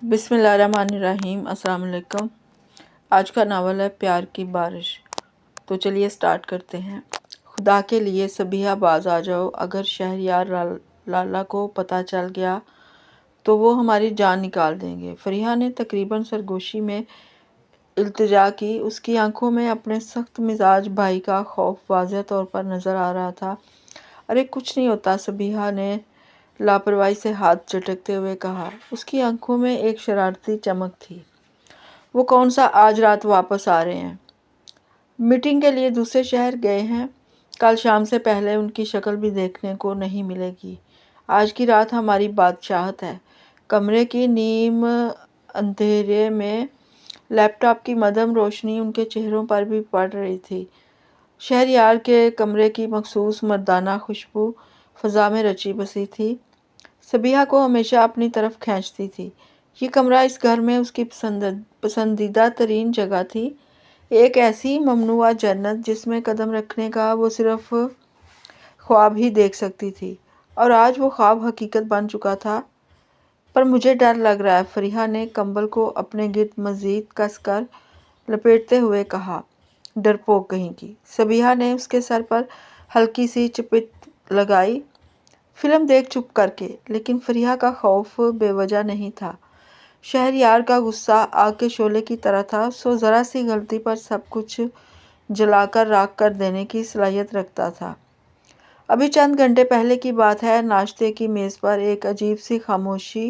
بسم اللہ الرحمن الرحیم۔ السلام علیکم۔ آج کا ناول ہے پیار کی بارش۔ تو چلیے سٹارٹ کرتے ہیں۔ خدا کے لیے صبیحہ باز آ جاؤ، اگر شہریار لالا کو پتہ چل گیا تو وہ ہماری جان نکال دیں گے۔ فریحہ نے تقریباً سرگوشی میں التجا کی۔ اس کی آنکھوں میں اپنے سخت مزاج بھائی کا خوف واضح طور پر نظر آ رہا تھا۔ ارے کچھ نہیں ہوتا، صبیحہ نے لاپرواہی سے ہاتھ جھٹکتے ہوئے کہا۔ اس کی آنکھوں میں ایک شرارتی چمک تھی۔ وہ کون سا آج رات واپس آ رہے ہیں؟ میٹنگ کے لیے دوسرے شہر گئے ہیں۔ کل شام سے پہلے ان کی شکل بھی دیکھنے کو نہیں ملے گی۔ آج کی رات ہماری بادشاہت ہے۔ کمرے کی نیم اندھیرے میں لیپ ٹاپ کی مدھم روشنی ان کے چہروں پر بھی پڑ رہی تھی۔ شہریار کے کمرے کی مخصوص مردانہ خوشبو فضا میں رچی بسی تھی۔ صبیحہ کو ہمیشہ اپنی طرف کھینچتی تھی۔ یہ کمرہ اس گھر میں اس کی پسندیدہ ترین جگہ تھی، ایک ایسی ممنوعہ جنت جس میں قدم رکھنے کا وہ صرف خواب ہی دیکھ سکتی تھی، اور آج وہ خواب حقیقت بن چکا تھا۔ پر مجھے ڈر لگ رہا ہے، فریحہ نے کمبل کو اپنے گرد مزید کس کر لپیٹتے ہوئے کہا۔ ڈرپوک کہیں کی! صبیحہ نے اس کے سر پر ہلکی سی چپیٹ لگائی۔ فلم دیکھ چپ کر کے۔ لیکن فریحہ کا خوف بے وجہ نہیں تھا۔ شہریار کا غصہ آگ کے شعلے کی طرح تھا، سو ذرا سی غلطی پر سب کچھ جلا کر راکھ کر دینے کی صلاحیت رکھتا تھا۔ ابھی چند گھنٹے پہلے کی بات ہے، ناشتے کی میز پر ایک عجیب سی خاموشی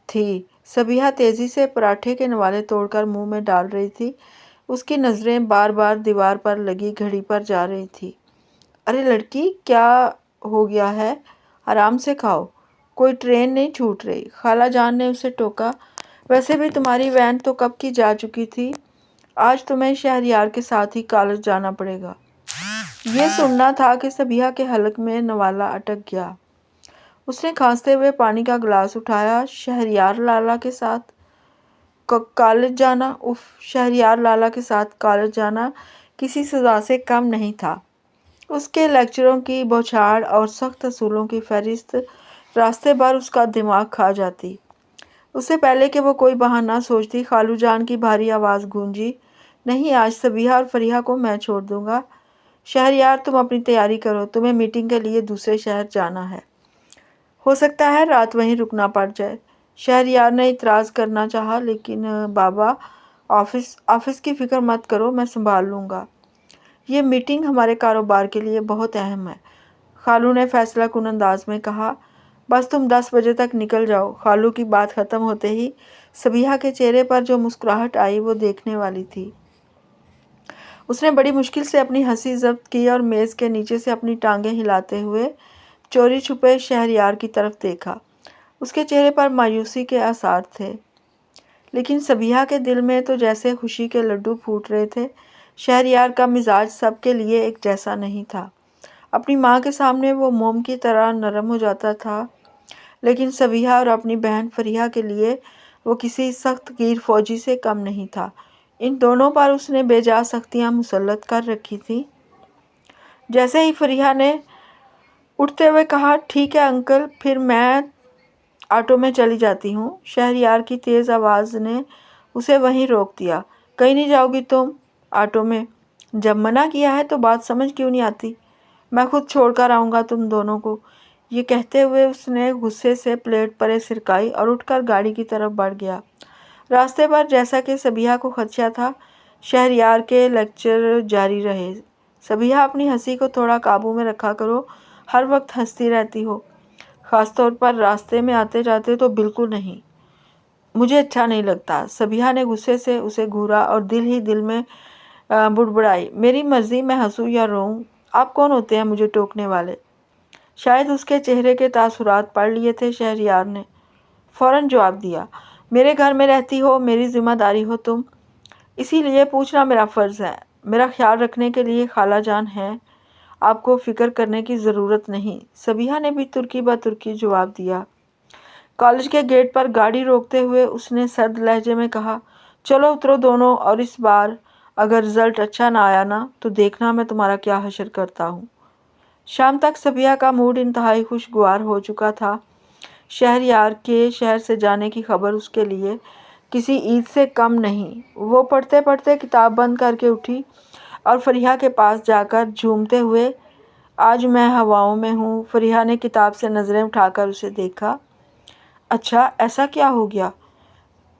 تھی۔ صبیحہ تیزی سے پراٹھے کے نوالے توڑ کر منہ میں ڈال رہی تھی۔ اس کی نظریں بار بار دیوار پر لگی گھڑی پر جا رہی تھیں۔ ارے لڑکی، کیا ہو گیا ہے؟ آرام سے کھاؤ، کوئی ٹرین نہیں چھوٹ رہی، خالہ جان نے اسے ٹوکا۔ ویسے بھی تمہاری وین تو کب کی جا چکی تھی۔ آج تمہیں شہریار کے ساتھ ہی کالج جانا پڑے گا۔ یہ سننا تھا کہ صبیحہ کے حلق میں نوالہ اٹک گیا۔ اس نے کھانستے ہوئے پانی کا گلاس اٹھایا۔ شہریار لالا کے ساتھ کالج جانا؟ اف! شہریار لالا کے ساتھ کالج جانا کسی سزا سے کم نہیں تھا۔ اس کے لیکچروں کی بوچھاڑ اور سخت اصولوں کی فہرست راستے بھر اس کا دماغ کھا جاتی۔ اس سے پہلے کہ وہ کوئی بہانہ سوچتی، خالو جان کی بھاری آواز گونجی۔ نہیں، آج صبیحہ اور فریحہ کو میں چھوڑ دوں گا۔ شہریار، تم اپنی تیاری کرو، تمہیں میٹنگ کے لیے دوسرے شہر جانا ہے۔ ہو سکتا ہے رات وہیں رکنا پڑ جائے۔ شہریار نے اعتراض کرنا چاہا، لیکن بابا، آفس کی فکر مت کرو، میں سنبھال لوں گا۔ یہ میٹنگ ہمارے کاروبار کے لیے بہت اہم ہے، خالو نے فیصلہ کن انداز میں کہا۔ بس تم 10 بجے تک نکل جاؤ۔ خالو کی بات ختم ہوتے ہی صبیحہ کے چہرے پر جو مسکراہٹ آئی وہ دیکھنے والی تھی۔ اس نے بڑی مشکل سے اپنی ہنسی ضبط کی اور میز کے نیچے سے اپنی ٹانگیں ہلاتے ہوئے چوری چھپے شہریار کی طرف دیکھا۔ اس کے چہرے پر مایوسی کے آثار تھے، لیکن صبیحہ کے دل میں تو جیسے خوشی کے لڈو پھوٹ رہے تھے۔ شہریار کا مزاج سب کے لیے ایک جیسا نہیں تھا۔ اپنی ماں کے سامنے وہ موم کی طرح نرم ہو جاتا تھا، لیکن صبیحہ اور اپنی بہن فریحہ کے لیے وہ کسی سخت گیر فوجی سے کم نہیں تھا۔ ان دونوں پر اس نے بے جا سختیاں مسلط کر رکھی تھیں۔ جیسے ہی فریحہ نے اٹھتے ہوئے کہا، ٹھیک ہے انکل، پھر میں آٹو میں چلی جاتی ہوں، شہریار کی تیز آواز نے اسے وہیں روک دیا۔ کہیں نہیں جاؤ گی تم؟ آٹو میں؟ جب منع کیا ہے تو بات سمجھ کیوں نہیں آتی؟ میں خود چھوڑ کر آؤں گا تم دونوں کو۔ یہ کہتے ہوئے اس نے غصے سے پلیٹ پرے سرکائی اور اٹھ کر گاڑی کی طرف بڑھ گیا۔ راستے پر جیسا کہ صبیحہ کو خدشہ تھا، شہریار کے لیکچر جاری رہے۔ صبیحہ، اپنی ہنسی کو تھوڑا قابو میں رکھا کرو، ہر وقت ہنستی رہتی ہو، خاص طور پر راستے میں آتے جاتے تو بالکل نہیں۔ مجھے اچھا نہیں لگتا۔ صبیحہ نے غصے سے اسے گھورا اور دل ہی دل میں بڑبڑائی، میری مرضی، میں ہنسوں یا روؤں، آپ کون ہوتے ہیں مجھے ٹوکنے والے؟ شاید اس کے چہرے کے تاثرات پڑھ لیے تھے شہریار نے۔ فوراً جواب دیا، میرے گھر میں رہتی ہو، میری ذمہ داری ہو تم، اسی لیے پوچھنا میرا فرض ہے۔ میرا خیال رکھنے کے لیے خالہ جان ہیں، آپ کو فکر کرنے کی ضرورت نہیں۔ صبیحہ نے بھی ترکی بہ ترکی جواب دیا۔ کالج کے گیٹ پر گاڑی روکتے ہوئے اس نے سرد لہجے میں کہا، چلو اترو دونوں، اور اس بار اگر رزلٹ اچھا نہ آیا نا تو دیکھنا میں تمہارا کیا حشر کرتا ہوں۔ شام تک صبیحہ کا موڈ انتہائی خوشگوار ہو چکا تھا۔ شہریار کے شہر سے جانے کی خبر اس کے لیے کسی عید سے کم نہیں۔ وہ پڑھتے پڑھتے کتاب بند کر کے اٹھی اور فریحہ کے پاس جا کر جھومتے ہوئے، آج میں ہواؤں میں ہوں۔ فریحہ نے کتاب سے نظریں اٹھا کر اسے دیکھا۔ اچھا، ایسا کیا ہو گیا؟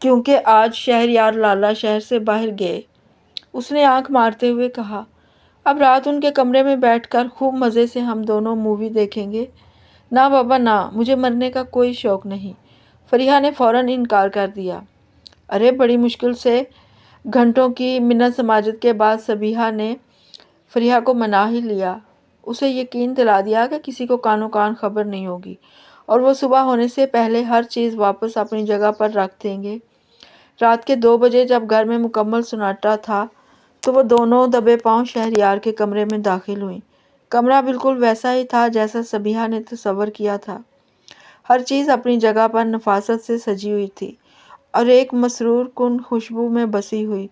کیونکہ آج شہریار لالا شہر سے باہر گئے، اس نے آنکھ مارتے ہوئے کہا۔ اب رات ان کے کمرے میں بیٹھ کر خوب مزے سے ہم دونوں مووی دیکھیں گے۔ نہ بابا نہ، مجھے مرنے کا کوئی شوق نہیں، فریحہ نے فوراً انکار کر دیا۔ ارے بڑی مشکل سے گھنٹوں کی منت سماجت کے بعد صبیحہ نے فریحہ کو منا ہی لیا، اسے یقین دلا دیا کہ کسی کو کانوں کان خبر نہیں ہوگی اور وہ صبح ہونے سے پہلے ہر چیز واپس اپنی جگہ پر رکھ دیں گے۔ رات کے 2 بجے جب گھر میں مکمل سناٹا تھا تو وہ دونوں دبے پاؤں شہریار کے کمرے میں داخل ہوئیں۔ کمرہ بالکل ویسا ہی تھا جیسا صبیحہ نے تصور کیا تھا۔ ہر چیز اپنی جگہ پر نفاست سے سجی ہوئی تھی اور ایک مسرور کن خوشبو میں بسی ہوئی۔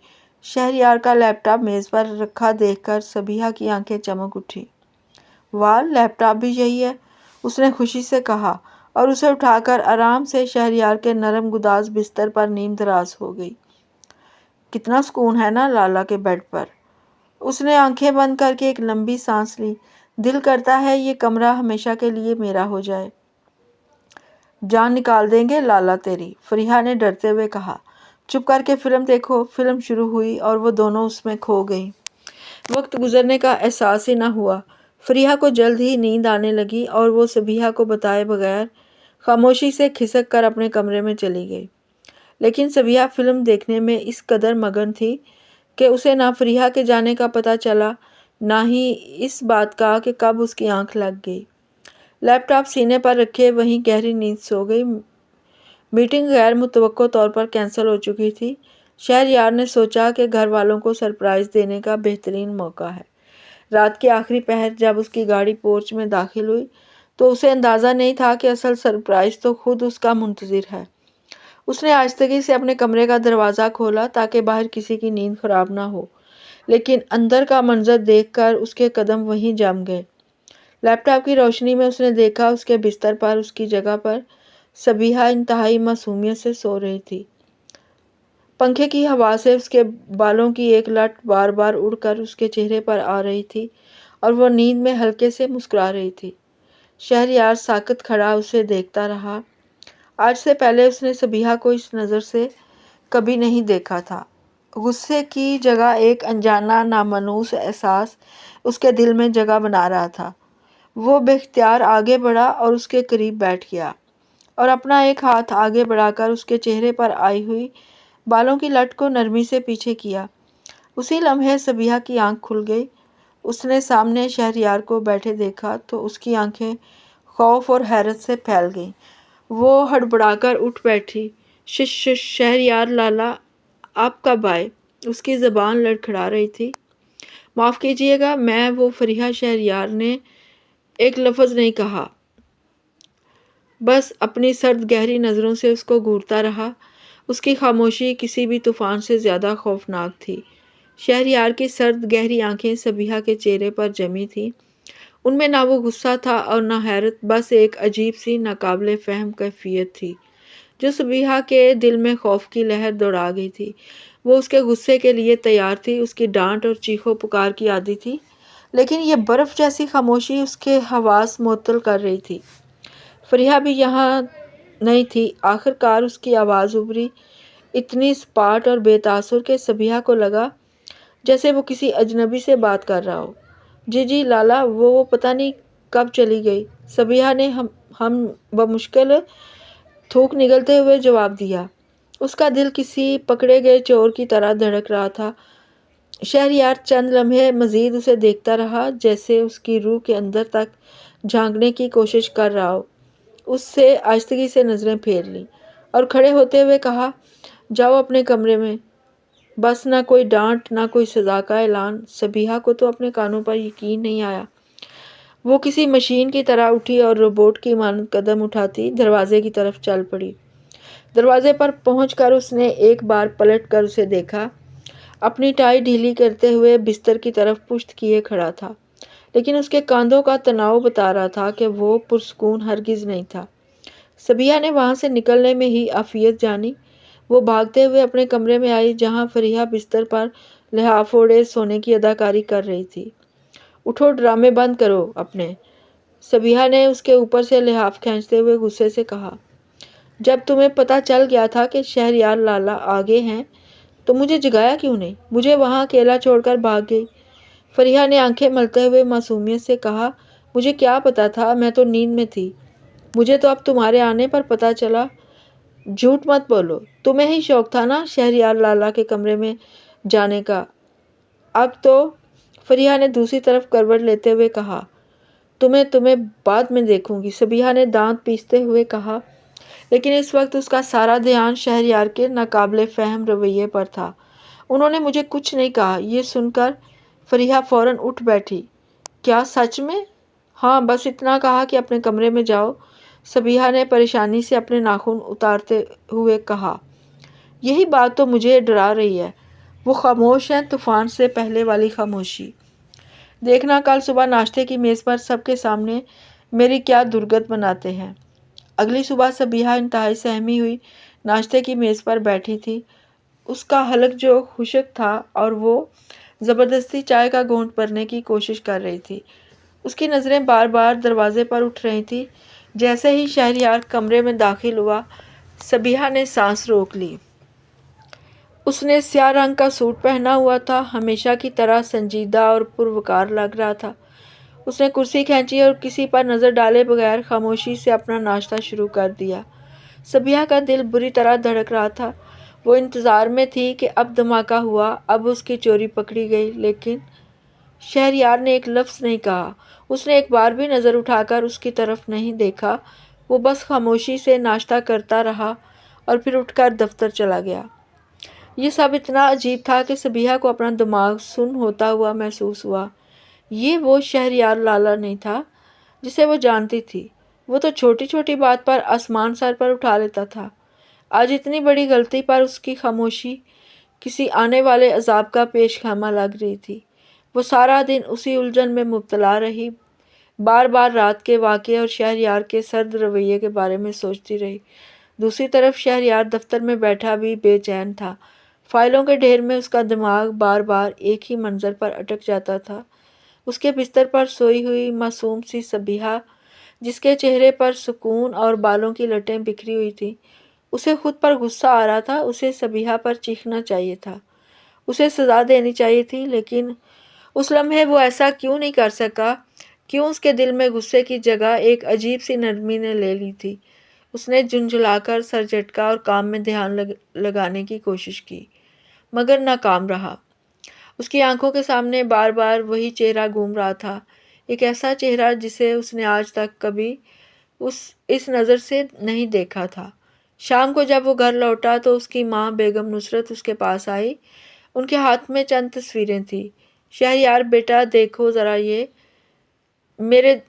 شہریار کا لیپ ٹاپ میز پر رکھا دیکھ کر صبیحہ کی آنکھیں چمک اٹھی۔ واہ، لیپ ٹاپ بھی یہی ہے، اس نے خوشی سے کہا اور اسے اٹھا کر آرام سے شہریار کے نرم گداز بستر پر نیم دراز ہو گئی۔ کتنا سکون ہے نا لالا کے بیڈ پر۔ اس نے آنکھیں بند کر کے ایک لمبی سانس لی۔ دل کرتا ہے یہ کمرہ ہمیشہ کے لیے میرا ہو جائے۔ جان نکال دیں گے لالا تیری، فریحہ نے ڈرتے ہوئے کہا۔ چپ کر کے فلم دیکھو۔ فلم شروع ہوئی اور وہ دونوں اس میں کھو گئیں۔ وقت گزرنے کا احساس ہی نہ ہوا۔ فریحہ کو جلد ہی نیند آنے لگی اور وہ صبیحہ کو بتائے بغیر خاموشی سے کھسک کر اپنے کمرے میں چلی گئی۔ لیکن صبیحہ فلم دیکھنے میں اس قدر مگن تھی کہ اسے نہ فریحہ کے جانے کا پتہ چلا، نہ ہی اس بات کا کہ کب اس کی آنکھ لگ گئی۔ لیپ ٹاپ سینے پر رکھے وہیں گہری نیند سو گئی۔ میٹنگ غیر متوقع طور پر کینسل ہو چکی تھی۔ شہریار نے سوچا کہ گھر والوں کو سرپرائز دینے کا بہترین موقع ہے۔ رات کے آخری پہر جب اس کی گاڑی پورچ میں داخل ہوئی تو اسے اندازہ نہیں تھا کہ اصل سرپرائز تو خود اس کا منتظر ہے۔ اس نے آہستگی سے اپنے کمرے کا دروازہ کھولا تاکہ باہر کسی کی نیند خراب نہ ہو، لیکن اندر کا منظر دیکھ کر اس کے قدم وہیں جم گئے۔ لیپ ٹاپ کی روشنی میں اس نے دیکھا اس کے بستر پر اس کی جگہ پر صبیحہ انتہائی معصومیت سے سو رہی تھی۔ پنکھے کی ہوا سے اس کے بالوں کی ایک لٹ بار بار اڑ کر اس کے چہرے پر آ رہی تھی اور وہ نیند میں ہلکے سے مسکرا رہی تھی۔ شہریار ساکت کھڑا اسے دیکھتا رہا۔ آج سے پہلے اس نے صبیحہ کو اس نظر سے کبھی نہیں دیکھا تھا۔ غصے کی جگہ ایک انجانا نامانوس احساس اس کے دل میں جگہ بنا رہا تھا۔ وہ بے اختیار آگے بڑھا اور اس کے قریب بیٹھ گیا اور اپنا ایک ہاتھ آگے بڑھا کر اس کے چہرے پر آئی ہوئی بالوں کی لٹ کو نرمی سے پیچھے کیا۔ اسی لمحے صبیحہ کی آنکھ کھل گئی۔ اس نے سامنے شہریار کو بیٹھے دیکھا تو اس کی آنکھیں خوف اور حیرت سے پھیل گئیں۔ وہ ہڑبڑا کر اٹھ بیٹھی۔ شش شش شہریار لالا، آپ کب آئے؟ اس کی زبان لڑکھڑا رہی تھی۔ معاف کیجیے گا، وہ فریحہ شہریار نے ایک لفظ نہیں کہا، بس اپنی سرد گہری نظروں سے اس کو گھورتا رہا۔ اس کی خاموشی کسی بھی طوفان سے زیادہ خوفناک تھی۔ شہریار کی سرد گہری آنکھیں صبیحہ کے چہرے پر جمی تھیں۔ ان میں نہ وہ غصہ تھا اور نہ حیرت، بس ایک عجیب سی ناقابل فہم کیفیت تھی جو صبیحہ کے دل میں خوف کی لہر دوڑا گئی تھی۔ وہ اس کے غصے کے لیے تیار تھی، اس کی ڈانٹ اور چیخو پکار کی عادی تھی، لیکن یہ برف جیسی خاموشی اس کے حواس معطل کر رہی تھی۔ فریحہ بھی یہاں نہیں تھی۔ آخر کار اس کی آواز ابھری، اتنی سپاٹ اور بے تاثر کہ صبیحہ کو لگا جیسے وہ کسی اجنبی سے بات کر رہا ہو۔ جی لالا، وہ پتہ نہیں کب چلی گئی، صبیحہ نے ہم بمشکل تھوک نگلتے ہوئے جواب دیا۔ اس کا دل کسی پکڑے گئے چور کی طرح دھڑک رہا تھا۔ شہریار چند لمحے مزید اسے دیکھتا رہا، جیسے اس کی روح کے اندر تک جھانکنے کی کوشش کر رہا ہو۔ اس سے آہستگی سے نظریں پھیر لیں اور کھڑے ہوتے ہوئے کہا، جاؤ اپنے کمرے میں۔ بس نہ کوئی ڈانٹ، نہ کوئی سزا کا اعلان۔ صبیحہ کو تو اپنے کانوں پر یقین نہیں آیا۔ وہ کسی مشین کی طرح اٹھی اور روبوٹ کی مانند قدم اٹھاتی دروازے کی طرف چل پڑی۔ دروازے پر پہنچ کر اس نے ایک بار پلٹ کر اسے دیکھا۔ اپنی ٹائی ڈھیلی کرتے ہوئے بستر کی طرف پشت کیے کھڑا تھا، لیکن اس کے کاندھوں کا تناؤ بتا رہا تھا کہ وہ پرسکون ہرگز نہیں تھا۔ سبیہ نے وہاں سے نکلنے میں ہی عافیت جانی۔ وہ بھاگتے ہوئے اپنے کمرے میں آئی جہاں فریحہ بستر پر لحاف اوڑھے سونے کی اداکاری کر رہی تھی۔ اٹھو، ڈرامے بند کرو اپنے، سبیہ نے اس کے اوپر سے لحاف کھینچتے ہوئے غصے سے کہا۔ جب تمہیں پتہ چل گیا تھا کہ شہریار لالا آگے ہیں تو مجھے جگایا کیوں نہیں؟ مجھے وہاں اکیلا چھوڑ کر بھاگ گئی۔ فریحہ نے آنکھیں ملتے ہوئے معصومیت سے کہا، مجھے کیا پتا تھا، میں تو نیند میں تھی۔ مجھے تو اب تمہارے آنے پر پتہ چلا۔ جھوٹ مت بولو، تمہیں ہی شوق تھا نا شہریار لالا کے کمرے میں جانے کا۔ اب تو، فریحہ نے دوسری طرف کروٹ لیتے ہوئے کہا، تمہیں بعد میں دیکھوں گی، سبیہ نے دانت پیستے ہوئے کہا، لیکن اس وقت اس کا سارا دھیان شہریار کے ناقابل فہم رویے پر تھا۔ انہوں نے مجھے کچھ نہیں کہا۔ یہ سن کر فریحہ فوراً اٹھ بیٹھی۔ کیا سچ میں؟ ہاں، بس اتنا کہا کہ اپنے کمرے میں جاؤ، سبیہ نے پریشانی سے اپنے ناخن اتارتے ہوئے کہا۔ یہی بات تو مجھے ڈرا رہی ہے۔ وہ خاموش ہیں، طوفان سے پہلے والی خاموشی۔ دیکھنا کل صبح ناشتے کی میز پر سب کے سامنے میری کیا درگت بناتے ہیں۔ اگلی صبح سبیہ انتہائی سہمی ہوئی ناشتے کی میز پر بیٹھی تھی۔ اس کا حلق جو خشک تھا اور وہ زبردستی چائے کا گھونٹ بھرنے کی کوشش کر رہی تھی۔ اس کی نظریں بار بار دروازے پر اٹھ رہی تھیں۔ جیسے ہی شہریار کمرے میں داخل ہوا، سبیہ نے سانس روک لی۔ اس نے سیاہ رنگ کا سوٹ پہنا ہوا تھا، ہمیشہ کی طرح سنجیدہ اور پروقار لگ رہا تھا۔ اس نے کرسی کھینچی اور کسی پر نظر ڈالے بغیر خاموشی سے اپنا ناشتہ شروع کر دیا۔ سبیہ کا دل بری طرح دھڑک رہا تھا۔ وہ انتظار میں تھی کہ اب دھماکہ ہوا، اب اس کی چوری پکڑی گئی، لیکن شہریار نے ایک لفظ نہیں کہا۔ اس نے ایک بار بھی نظر اٹھا کر اس کی طرف نہیں دیکھا۔ وہ بس خاموشی سے ناشتہ کرتا رہا اور پھر اٹھ کر دفتر چلا گیا۔ یہ سب اتنا عجیب تھا کہ سبیہ کو اپنا دماغ سن ہوتا ہوا محسوس ہوا۔ یہ وہ شہریار لالا نہیں تھا جسے وہ جانتی تھی۔ وہ تو چھوٹی چھوٹی بات پر آسمان سر پر اٹھا لیتا تھا۔ آج اتنی بڑی غلطی پر اس کی خاموشی کسی آنے والے عذاب کا پیش خیمہ لگ رہی تھی۔ وہ سارا دن اسی الجھن میں مبتلا رہی، بار بار رات کے واقعے اور شہریار کے سرد رویے کے بارے میں سوچتی رہی۔ دوسری طرف شہریار دفتر میں بیٹھا بھی بے چین تھا۔ فائلوں کے ڈھیر میں اس کا دماغ بار بار ایک ہی منظر پر اٹک جاتا تھا۔ اس کے بستر پر سوئی ہوئی معصوم سی سبیہ، جس کے چہرے پر سکون اور بالوں کی لٹیں بکھری ہوئی تھیں۔ اسے خود پر غصہ آ رہا تھا۔ اسے سبیہ پر چیخنا چاہیے تھا، اسے سزا دینی چاہیے تھی، لیکن اس لمحے وہ ایسا کیوں نہیں کر سکا؟ کیوں اس کے دل میں غصے کی جگہ ایک عجیب سی نرمی نے لے لی تھی؟ اس نے جھنجھلا کر سر جھٹکا اور کام میں دھیان لگانے کی کوشش کی، مگر ناکام رہا۔ اس کی آنکھوں کے سامنے بار بار وہی چہرہ گھوم رہا تھا، ایک ایسا چہرہ جسے اس نے آج تک کبھی اس نظر سے نہیں دیکھا تھا۔ شام کو جب وہ گھر لوٹا تو اس کی ماں بیگم نصرت اس کے پاس آئی۔ ان کے ہاتھ میں چند تصویریں تھیں۔ شہریار بیٹا دیکھو ذرا، یہ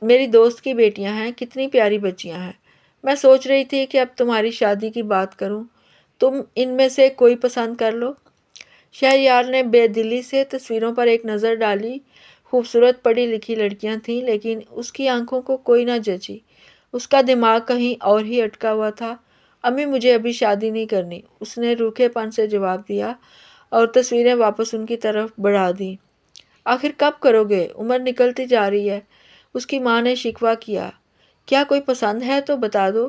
میری دوست کی بیٹیاں ہیں، کتنی پیاری بچیاں ہیں۔ میں سوچ رہی تھی کہ اب تمہاری شادی کی بات کروں، تم ان میں سے کوئی پسند کر لو۔ شہریار نے بے دلی سے تصویروں پر ایک نظر ڈالی۔ خوبصورت پڑھی لکھی لڑکیاں تھیں، لیکن اس کی آنکھوں کو کوئی نہ جچی۔ اس کا دماغ کہیں اور ہی اٹکا ہوا تھا۔ امی، مجھے ابھی شادی نہیں کرنی، اس نے روکھے پن سے جواب دیا اور تصویریں واپس ان کی طرف بڑھا دیں۔ آخر کب کرو گے؟ عمر نکلتی جا رہی ہے، اس کی ماں نے شکوہ کیا۔ کیا کوئی پسند ہے تو بتا دو۔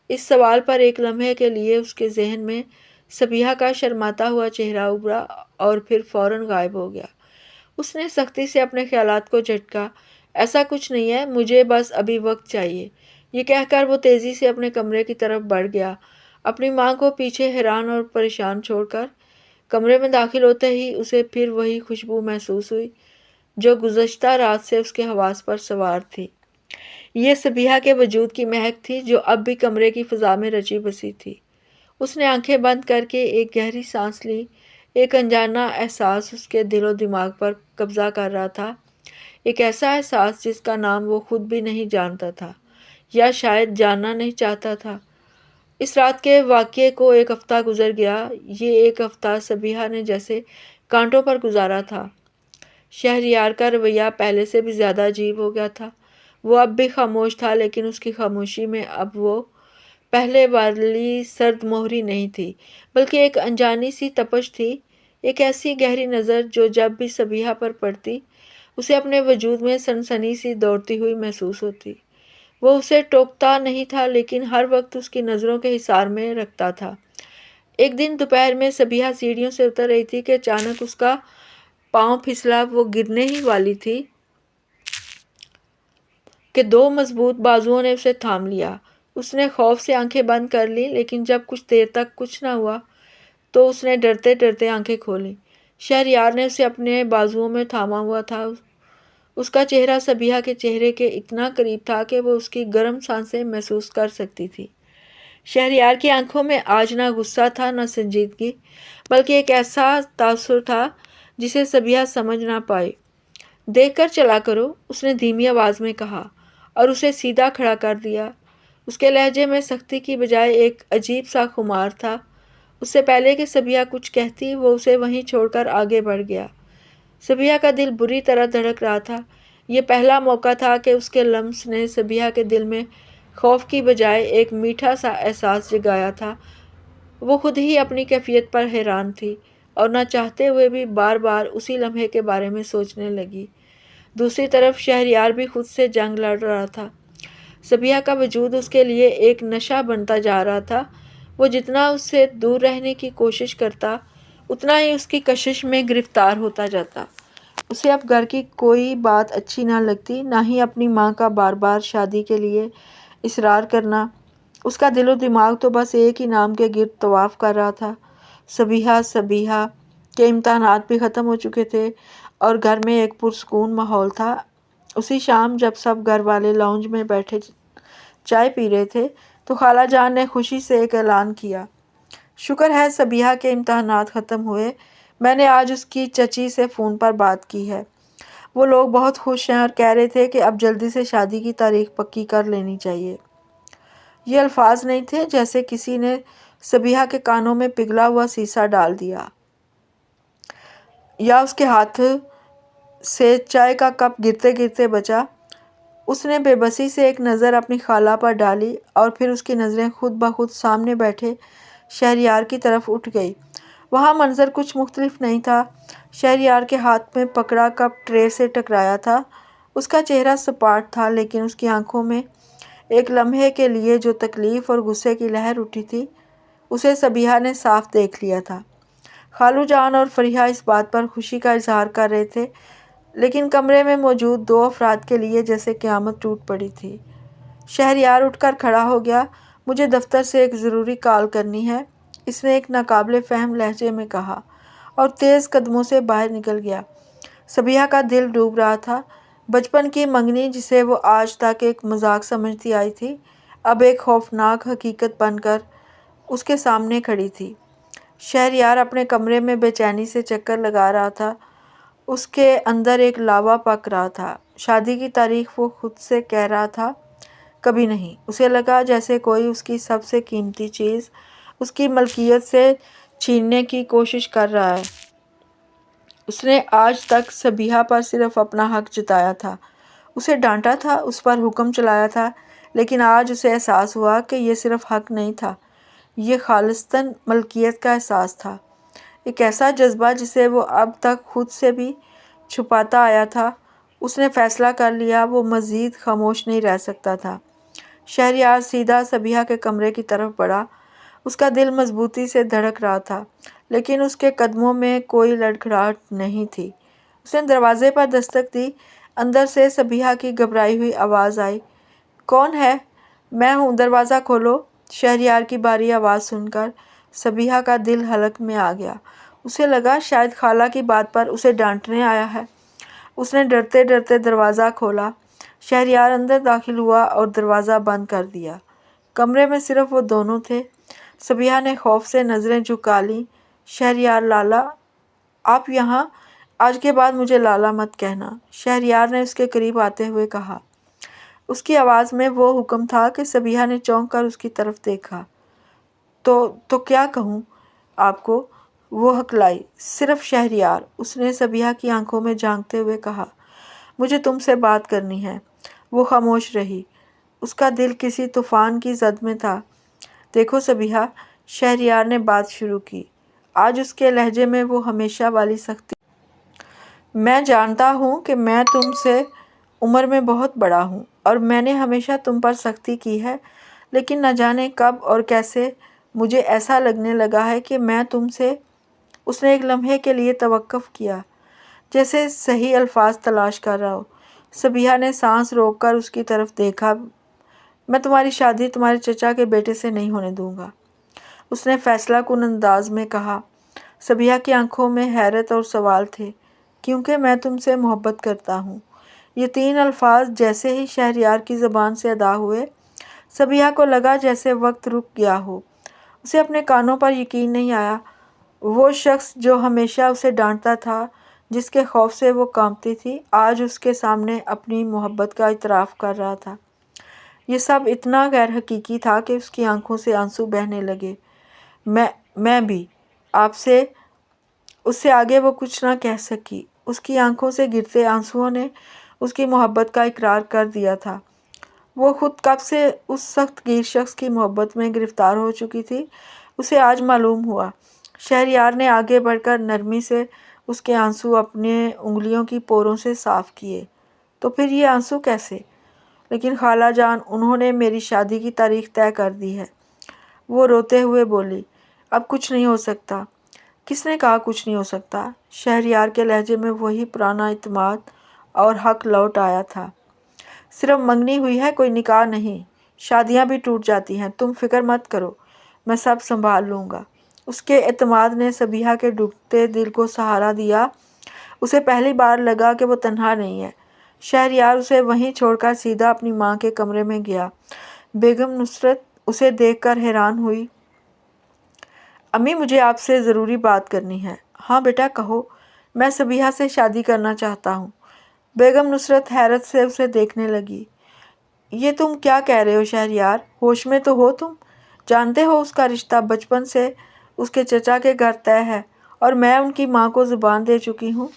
اس سوال پر ایک لمحے کے لیے اس کے ذہن میں سبیہ کا شرماتا ہوا چہرہ ابھرا اور پھر فوراً غائب ہو گیا۔ اس نے سختی سے اپنے خیالات کو جھٹکا۔ ایسا کچھ نہیں ہے، مجھے بس ابھی وقت چاہیے۔ یہ کہہ کر وہ تیزی سے اپنے کمرے کی طرف بڑھ گیا، اپنی ماں کو پیچھے حیران اور پریشان چھوڑ کر۔ کمرے میں داخل ہوتے ہی اسے پھر وہی خوشبو محسوس ہوئی جو گزشتہ رات سے اس کے حواس پر سوار تھی۔ یہ سبیہ کے وجود کی مہک تھی جو اب بھی کمرے کی فضا میں رچی بسی تھی۔ اس نے آنکھیں بند کر کے ایک گہری سانس لی۔ ایک انجانا احساس اس کے دل و دماغ پر قبضہ کر رہا تھا، ایک ایسا احساس جس کا نام وہ خود بھی نہیں جانتا تھا، یا شاید جاننا نہیں چاہتا تھا۔ اس رات کے واقعے کو ایک ہفتہ گزر گیا۔ یہ ایک ہفتہ سبیہ نے جیسے کانٹوں پر گزارا تھا۔ شہریار کا رویہ پہلے سے بھی زیادہ عجیب ہو گیا تھا۔ وہ اب بھی خاموش تھا، لیکن اس کی خاموشی میں اب وہ پہلے والی سرد مہری نہیں تھی، بلکہ ایک انجانی سی تپش تھی، ایک ایسی گہری نظر جو جب بھی صبیحہ پر پڑتی اسے اپنے وجود میں سنسنی سی دوڑتی ہوئی محسوس ہوتی۔ وہ اسے ٹوکتا نہیں تھا لیکن ہر وقت اس کی نظروں کے حصار میں رکھتا تھا۔ ایک دن دوپہر میں صبیحہ سیڑھیوں سے اتر رہی تھی کہ اچانک اس کا پاؤں پھسلا، وہ گرنے ہی والی تھی کہ دو مضبوط بازوؤں نے اسے تھام لیا۔ اس نے خوف سے آنکھیں بند کر لیں، لیکن جب کچھ دیر تک کچھ نہ ہوا تو اس نے ڈرتے ڈرتے آنکھیں کھولیں۔ شہریار نے اسے اپنے بازوؤں میں تھاما ہوا تھا۔ اس کا چہرہ صبیحہ کے چہرے کے اتنا قریب تھا کہ وہ اس کی گرم سانسیں محسوس کر سکتی تھی۔ شہریار کی آنکھوں میں آج نہ غصہ تھا نہ سنجیدگی، بلکہ ایک ایسا تاثر تھا جسے صبیحہ سمجھ نہ پائی۔ دیکھ کر چلا کرو، اس نے دھیمی آواز میں کہا اور اسے سیدھا کھڑا کر دیا۔ اس کے لہجے میں سختی کی بجائے ایک عجیب سا خمار تھا۔ اس سے پہلے کہ صبیحہ کچھ کہتی وہ اسے وہیں چھوڑ کر آگے بڑھ گیا۔ صبیحہ کا دل بری طرح دھڑک رہا تھا۔ یہ پہلا موقع تھا کہ اس کے لمس نے صبیحہ کے دل میں خوف کی بجائے ایک میٹھا سا احساس جگایا تھا۔ وہ خود ہی اپنی کیفیت پر حیران تھی اور نہ چاہتے ہوئے بھی بار بار اسی لمحے کے بارے میں سوچنے لگی۔ دوسری طرف شہریار بھی خود سے جنگ لڑ رہا تھا۔ صبیحہ کا وجود اس کے لیے ایک نشہ بنتا جا رہا تھا۔ وہ جتنا اس سے دور رہنے کی کوشش کرتا اتنا ہی اس کی کشش میں گرفتار ہوتا جاتا۔ اسے اب گھر کی کوئی بات اچھی نہ لگتی، نہ ہی اپنی ماں کا بار بار شادی کے لیے اصرار کرنا۔ اس کا دل و دماغ تو بس ایک ہی نام کے گرد طواف کر رہا تھا، صبیحہ صبیحہ۔ کے امتحانات بھی ختم ہو چکے تھے اور گھر میں ایک پرسکون ماحول تھا۔ اسی شام جب سب گھر والے لاؤنج میں بیٹھے چائے پی رہے تھے تو خالہ جان نے خوشی سے ایک اعلان کیا، شکر ہے صبیحہ کے امتحانات ختم ہوئے، میں نے آج اس کی چچی سے فون پر بات کی ہے، وہ لوگ بہت خوش ہیں اور کہہ رہے تھے کہ اب جلدی سے شادی کی تاریخ پکی کر لینی چاہیے۔ یہ الفاظ نہیں تھے، جیسے کسی نے صبیحہ کے کانوں میں پگھلا ہوا سیسا ڈال دیا یا اس کے ہاتھ سے چائے کا کپ گرتے گرتے بچا۔ اس نے بے بسی سے ایک نظر اپنی خالہ پر ڈالی اور پھر اس کی نظریں خود بخود سامنے بیٹھے شہریار کی طرف اٹھ گئی۔ وہاں منظر کچھ مختلف نہیں تھا۔ شہریار کے ہاتھ میں پکڑا کپ ٹرے سے ٹکرایا تھا۔ اس کا چہرہ سپاٹ تھا، لیکن اس کی آنکھوں میں ایک لمحے کے لیے جو تکلیف اور غصے کی لہر اٹھی تھی اسے صبیحہ نے صاف دیکھ لیا تھا۔ خالو جان اور فریحہ اس بات پر خوشی کا اظہار کر رہے تھے، لیکن کمرے میں موجود دو افراد کے لیے جیسے قیامت ٹوٹ پڑی تھی۔ شہریار اٹھ کر کھڑا ہو گیا، مجھے دفتر سے ایک ضروری کال کرنی ہے، اس نے ایک ناقابل فہم لہجے میں کہا اور تیز قدموں سے باہر نکل گیا۔ صبیحہ کا دل ڈوب رہا تھا۔ بچپن کی منگنی جسے وہ آج تک ایک مذاق سمجھتی آئی تھی، اب ایک خوفناک حقیقت بن کر اس کے سامنے کھڑی تھی۔ شہریار اپنے کمرے میں بے چینی سے چکر لگا رہا تھا۔ اس کے اندر ایک لاوا پک رہا تھا۔ شادی کی تاریخ وہ خود سے کہہ رہا تھا، کبھی نہیں۔ اسے لگا جیسے کوئی اس کی سب سے قیمتی چیز اس کی ملکیت سے چھیننے کی کوشش کر رہا ہے۔ اس نے آج تک صبیحہ پر صرف اپنا حق جتایا تھا، اسے ڈانٹا تھا، اس پر حکم چلایا تھا، لیکن آج اسے احساس ہوا کہ یہ صرف حق نہیں تھا، یہ خالصتاً ملکیت کا احساس تھا، ایک ایسا جذبہ جسے وہ اب تک خود سے بھی چھپاتا آیا تھا۔ اس نے فیصلہ کر لیا، وہ مزید خاموش نہیں رہ سکتا تھا۔ شہریار سیدھا صبیحہ کے کمرے کی طرف بڑھا۔ اس کا دل مضبوطی سے دھڑک رہا تھا، لیکن اس کے قدموں میں کوئی لڑکھڑاہٹ نہیں تھی۔ اس نے دروازے پر دستک دی۔ اندر سے صبیحہ کی گھبرائی ہوئی آواز آئی، کون ہے؟ میں ہوں، دروازہ کھولو۔ شہریار کی بھاری آواز سن کر صبیحہ کا دل حلق میں آ گیا۔ اسے لگا شاید خالہ کی بات پر اسے ڈانٹنے آیا ہے۔ اس نے ڈرتے ڈرتے دروازہ کھولا۔ شہریار اندر داخل ہوا اور دروازہ بند کر دیا۔ کمرے میں صرف وہ دونوں تھے۔ صبیحہ نے خوف سے نظریں جھکا لیں۔ شہریار لالا، آپ یہاں؟ آج کے بعد مجھے لالا مت کہنا، شہریار نے اس کے قریب آتے ہوئے کہا۔ اس کی آواز میں وہ حکم تھا کہ صبیحہ نے چونک کر اس کی طرف دیکھا۔ تو کیا کہوں آپ کو؟ وہ ہکلائی۔ صرف شہریار، اس نے صبیحہ کی آنکھوں میں جھانکتے ہوئے کہا، مجھے تم سے بات کرنی ہے۔ وہ خاموش رہی۔ اس کا دل کسی طوفان کی زد میں تھا۔ دیکھو سبیہا، شہریار نے بات شروع کی۔ آج اس کے لہجے میں وہ ہمیشہ والی سختی۔ میں جانتا ہوں کہ میں تم سے عمر میں بہت بڑا ہوں اور میں نے ہمیشہ تم پر سختی کی ہے، لیکن نہ جانے کب اور کیسے مجھے ایسا لگنے لگا ہے کہ میں تم سے۔ اس نے ایک لمحے کے لیے توقف کیا، جیسے صحیح الفاظ تلاش کر رہا ہو۔ سبیہا نے سانس روک کر اس کی طرف دیکھا۔ میں تمہاری شادی تمہارے چچا کے بیٹے سے نہیں ہونے دوں گا، اس نے فیصلہ کن انداز میں کہا۔ سبیہا کی آنکھوں میں حیرت اور سوال تھے۔ کیونکہ میں تم سے محبت کرتا ہوں۔ یہ 3 الفاظ جیسے ہی شہریار کی زبان سے ادا ہوئے، سبیہا کو لگا جیسے وقت رک گیا ہو۔ اسے اپنے کانوں پر یقین نہیں آیا۔ وہ شخص جو ہمیشہ اسے ڈانٹتا تھا، جس کے خوف سے وہ کانپتی تھی، آج اس کے سامنے اپنی محبت کا اعتراف کر رہا تھا۔ یہ سب اتنا غیر حقیقی تھا کہ اس کی آنکھوں سے آنسو بہنے لگے۔ میں بھی آپ سے۔ اس سے آگے وہ کچھ نہ کہہ سکی۔ اس کی آنکھوں سے گرتے آنسوؤں نے اس کی محبت کا اقرار کر دیا تھا۔ وہ خود کب سے اس سخت گیر شخص کی محبت میں گرفتار ہو چکی تھی، اسے آج معلوم ہوا۔ شہریار نے آگے بڑھ کر نرمی سے اس کے آنسو اپنے انگلیوں کی پوروں سے صاف کیے۔ تو پھر یہ آنسو کیسے؟ لیکن خالہ جان، انہوں نے میری شادی کی تاریخ طے کر دی ہے، وہ روتے ہوئے بولی۔ اب کچھ نہیں ہو سکتا۔ کس نے کہا کچھ نہیں ہو سکتا؟ شہریار کے لہجے میں وہی پرانا اعتماد اور حق لوٹ آیا تھا۔ صرف منگنی ہوئی ہے، کوئی نکاح نہیں۔ شادیاں بھی ٹوٹ جاتی ہیں، تم فکر مت کرو، میں سب سنبھال لوں گا۔ اس کے اعتماد نے سبیہا کے ڈوبتے دل کو سہارا دیا۔ اسے پہلی بار لگا کہ وہ تنہا نہیں ہے۔ شہریار اسے وہیں چھوڑ کر سیدھا اپنی ماں کے کمرے میں گیا۔ بیگم نصرت اسے دیکھ کر حیران ہوئی۔ امی، مجھے آپ سے ضروری بات کرنی ہے۔ ہاں بیٹا، کہو۔ میں سبیہا سے شادی کرنا چاہتا ہوں۔ بیگم نصرت حیرت سے اسے دیکھنے لگی۔ یہ تم کیا کہہ رہے ہو شہریار؟ ہوش میں تو ہو تم؟ جانتے ہو اس کا رشتہ بچپن سے اس کے چچا کے گھر طے ہے اور میں ان کی ماں کو زبان دے چکی ہوں۔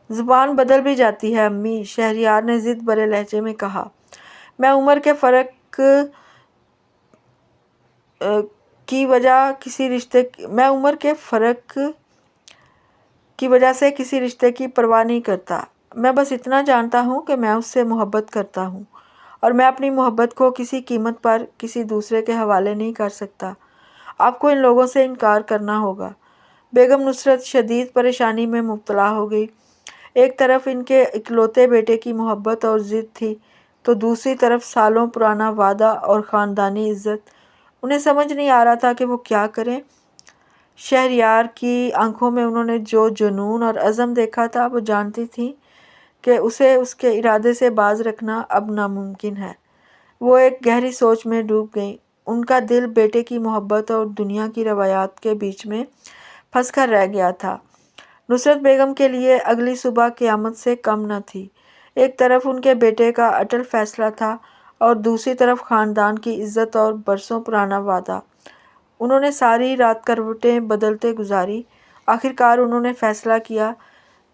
زبان بدل بھی جاتی ہے امی، شہریار نے ضد بھرے لہجے میں کہا۔ میں عمر کے فرق کی وجہ سے کسی رشتے کی پرواہ نہیں کرتا۔ میں بس اتنا جانتا ہوں کہ میں اس سے محبت کرتا ہوں اور میں اپنی محبت کو کسی قیمت پر کسی دوسرے کے حوالے نہیں کر سکتا۔ آپ کو ان لوگوں سے انکار کرنا ہوگا۔ بیگم نصرت شدید پریشانی میں مبتلا ہو گئی۔ ایک طرف ان کے اکلوتے بیٹے کی محبت اور ضد تھی، تو دوسری طرف سالوں پرانا وعدہ اور خاندانی عزت۔ انہیں سمجھ نہیں آ رہا تھا کہ وہ کیا کریں۔ شہریار کی آنکھوں میں انہوں نے جو جنون اور عزم دیکھا تھا، وہ جانتی تھیں کہ اسے اس کے ارادے سے باز رکھنا اب ناممکن ہے۔ وہ ایک گہری سوچ میں ڈوب گئیں۔ ان کا دل بیٹے کی محبت اور دنیا کی روایات کے بیچ میں پھنس کر رہ گیا تھا۔ نصرت بیگم کے لیے اگلی صبح قیامت سے کم نہ تھی۔ ایک طرف ان کے بیٹے کا اٹل فیصلہ تھا اور دوسری طرف خاندان کی عزت اور برسوں پرانا وعدہ۔ انہوں نے ساری رات کروٹیں بدلتے گزاری۔ آخرکار انہوں نے فیصلہ کیا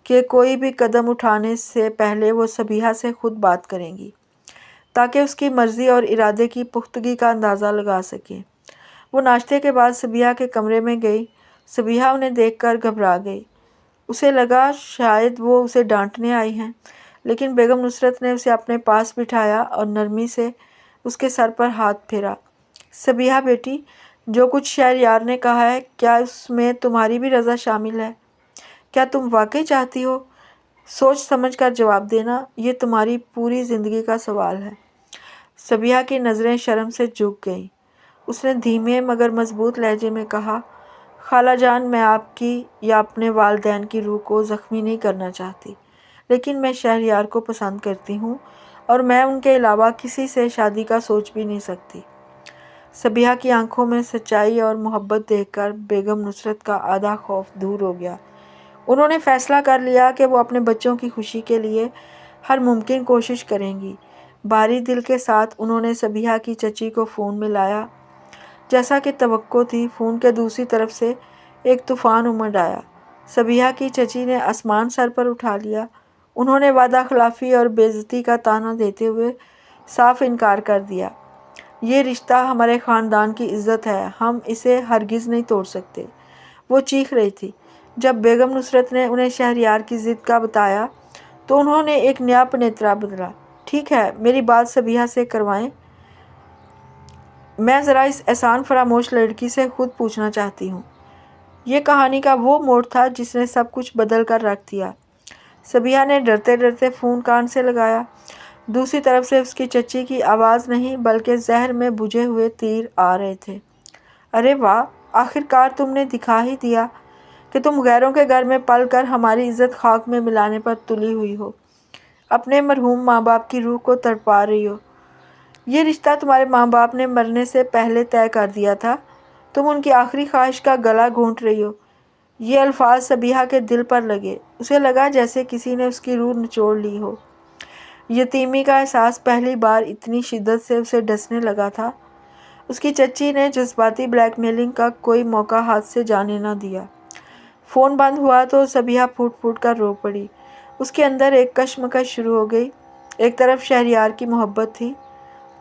کہ کوئی بھی قدم اٹھانے سے پہلے وہ سبیہا سے خود بات کریں گی، تاکہ اس کی مرضی اور ارادے کی پختگی کا اندازہ لگا سکیں۔ وہ ناشتے کے بعد سبیہا کے کمرے میں گئی۔ سبیہا انہیں دیکھ کر گھبرا گئی۔ اسے لگا شاید وہ اسے ڈانٹنے آئی ہیں، لیکن بیگم نصرت نے اسے اپنے پاس بٹھایا اور نرمی سے اس کے سر پر ہاتھ پھیرا۔ سبیہا بیٹی، جو کچھ شہریار نے کہا ہے، کیا اس میں تمہاری بھی رضا شامل ہے؟ کیا تم واقعی چاہتی ہو؟ سوچ سمجھ کر جواب دینا، یہ تمہاری پوری زندگی کا سوال ہے۔ سبیہا کی نظریں شرم سے جھک گئیں۔ اس نے دھیمے مگر مضبوط لہجے میں کہا، خالہ جان، میں آپ کی یا اپنے والدین کی روح کو زخمی نہیں کرنا چاہتی، لیکن میں شہریار کو پسند کرتی ہوں اور میں ان کے علاوہ کسی سے شادی کا سوچ بھی نہیں سکتی۔ سبیہا کی آنکھوں میں سچائی اور محبت دیکھ کر بیگم نصرت کا آدھا خوف دور ہو گیا۔ انہوں نے فیصلہ کر لیا کہ وہ اپنے بچوں کی خوشی کے لیے ہر ممکن کوشش کریں گی۔ بھاری دل کے ساتھ انہوں نے سبیہا کی چچی کو فون ملایا۔ جیسا کہ توقع تھی، فون کے دوسری طرف سے ایک طوفان امڑ آیا۔ سبیہا کی چچی نے آسمان سر پر اٹھا لیا۔ انہوں نے وعدہ خلافی اور بے عزتی کا طعنہ دیتے ہوئے صاف انکار کر دیا۔ یہ رشتہ ہمارے خاندان کی عزت ہے، ہم اسے ہرگز نہیں توڑ سکتے۔ وہ چیخ رہی تھی۔ جب بیگم نصرت نے انہیں شہریار کی ضد کا بتایا تو انہوں نے ایک نیا پنیترا بدلا۔ ٹھیک ہے، میری بات صبیحہ سے کروائیں، میں ذرا اس احسان فراموش لڑکی سے خود پوچھنا چاہتی ہوں۔ یہ کہانی کا وہ موڑ تھا جس نے سب کچھ بدل کر رکھ دیا۔ صبیحہ نے ڈرتے ڈرتے فون کان سے لگایا۔ دوسری طرف سے اس کی چچی کی آواز نہیں بلکہ زہر میں بجھے ہوئے تیر آ رہے تھے۔ ارے واہ، آخر کار تم نے دکھا ہی دیا کہ تم غیروں کے گھر میں پل کر ہماری عزت خاک میں ملانے پر تلی ہوئی ہو، اپنے مرحوم ماں باپ کی روح کو تڑپا رہی ہو۔ یہ رشتہ تمہارے ماں باپ نے مرنے سے پہلے طے کر دیا تھا، تم ان کی آخری خواہش کا گلا گھونٹ رہی ہو۔ یہ الفاظ صبیحہ کے دل پر لگے، اسے لگا جیسے کسی نے اس کی روح نچوڑ لی ہو۔ یتیمی کا احساس پہلی بار اتنی شدت سے اسے ڈسنے لگا تھا۔ اس کی چچی نے جذباتی بلیک میلنگ کا کوئی موقع ہاتھ سے جانے نہ دیا۔ فون بند ہوا تو صبیحہ پھوٹ پھوٹ کر رو پڑی۔ اس کے اندر ایک کشمکش شروع ہو گئی۔ ایک طرف شہریار کی محبت تھی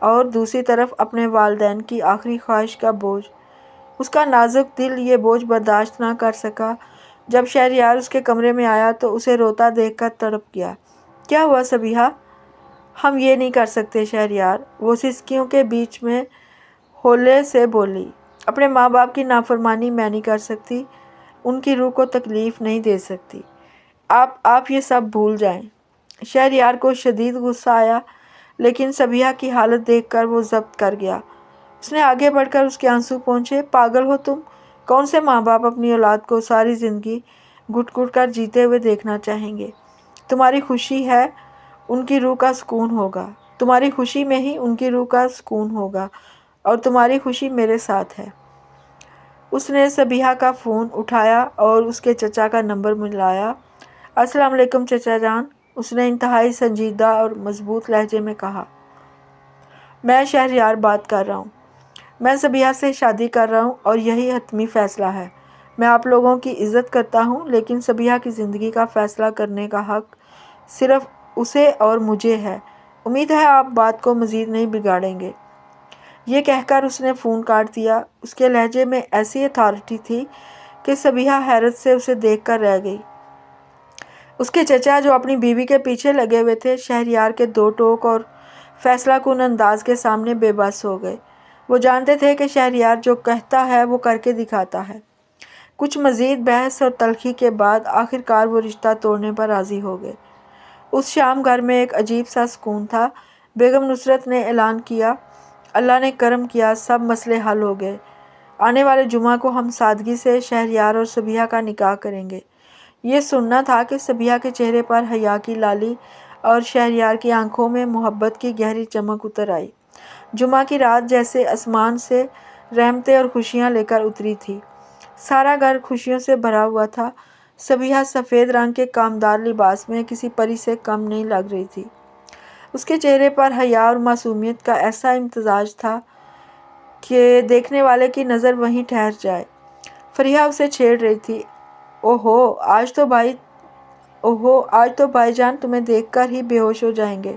اور دوسری طرف اپنے والدین کی آخری خواہش کا بوجھ۔ اس کا نازک دل یہ بوجھ برداشت نہ کر سکا۔ جب شہریار اس کے کمرے میں آیا تو اسے روتا دیکھ کر تڑپ گیا۔ کیا ہوا صبیحہ؟ ہم یہ نہیں کر سکتے شہریار، وہ سسکیوں کے بیچ میں ہولے سے بولی۔ اپنے ماں باپ کی نافرمانی میں نہیں کر سکتی، ان کی روح کو تکلیف نہیں دے سکتی۔ آپ یہ سب بھول جائیں۔ شہریار کو شدید غصہ آیا، لیکن صبیحہ کی حالت دیکھ کر وہ ضبط کر گیا۔ اس نے آگے بڑھ کر اس کے آنسو پونچھے۔ پاگل ہو تم؟ کون سے ماں باپ اپنی اولاد کو ساری زندگی گھٹ گھٹ کر جیتے ہوئے دیکھنا چاہیں گے؟ تمہاری خوشی ہے ان کی روح کا سکون ہوگا، تمہاری خوشی میں ہی ان کی روح کا سکون ہوگا، اور تمہاری خوشی میرے ساتھ ہے۔ اس نے صبیحہ کا فون اٹھایا اور اس کے چچا کا نمبر ملایا۔ السلام علیکم چچا جان، اس نے انتہائی سنجیدہ اور مضبوط لہجے میں کہا۔ میں شہریار بات کر رہا ہوں۔ میں صبیحہ سے شادی کر رہا ہوں اور یہی حتمی فیصلہ ہے۔ میں آپ لوگوں کی عزت کرتا ہوں، لیکن صبیحہ کی زندگی کا فیصلہ کرنے کا حق صرف اسے اور مجھے ہے۔ امید ہے آپ بات کو مزید نہیں بگاڑیں گے۔ یہ کہہ کر اس نے فون کاٹ دیا۔ اس کے لہجے میں ایسی اتھارٹی تھی کہ صبیحہ حیرت سے اسے دیکھ کر رہ گئی۔ اس کے چچا جو اپنی بیوی کے پیچھے لگے ہوئے تھے، شہریار کے دو ٹوک اور فیصلہ کن انداز کے سامنے بے بس ہو گئے۔ وہ جانتے تھے کہ شہریار جو کہتا ہے وہ کر کے دکھاتا ہے۔ کچھ مزید بحث اور تلخی کے بعد آخر کار وہ رشتہ توڑنے پر راضی ہو گئے۔ اس شام گھر میں ایک عجیب سا سکون تھا۔ بیگم نصرت نے اعلان کیا، اللہ نے کرم کیا، سب مسئلے حل ہو گئے۔ آنے والے جمعہ کو ہم سادگی سے شہریار اور صبیحہ کا نکاح کریں گے۔ یہ سننا تھا کہ صبیحہ کے چہرے پر حیا کی لالی اور شہریار کی آنکھوں میں محبت کی گہری چمک اتر آئی۔ جمعہ کی رات جیسے آسمان سے رحمتیں اور خوشیاں لے کر اتری تھی۔ سارا گھر خوشیوں سے بھرا ہوا تھا۔ صبیحہ سفید رنگ کے کامدار لباس میں کسی پری سے کم نہیں لگ رہی تھی۔ اس کے چہرے پر حیا اور معصومیت کا ایسا امتزاج تھا کہ دیکھنے والے کی نظر وہیں ٹھہر جائے۔ فریحہ اسے چھیڑ رہی تھی۔ اوہو، آج تو بھائی جان تمہیں دیکھ کر ہی بے ہوش ہو جائیں گے۔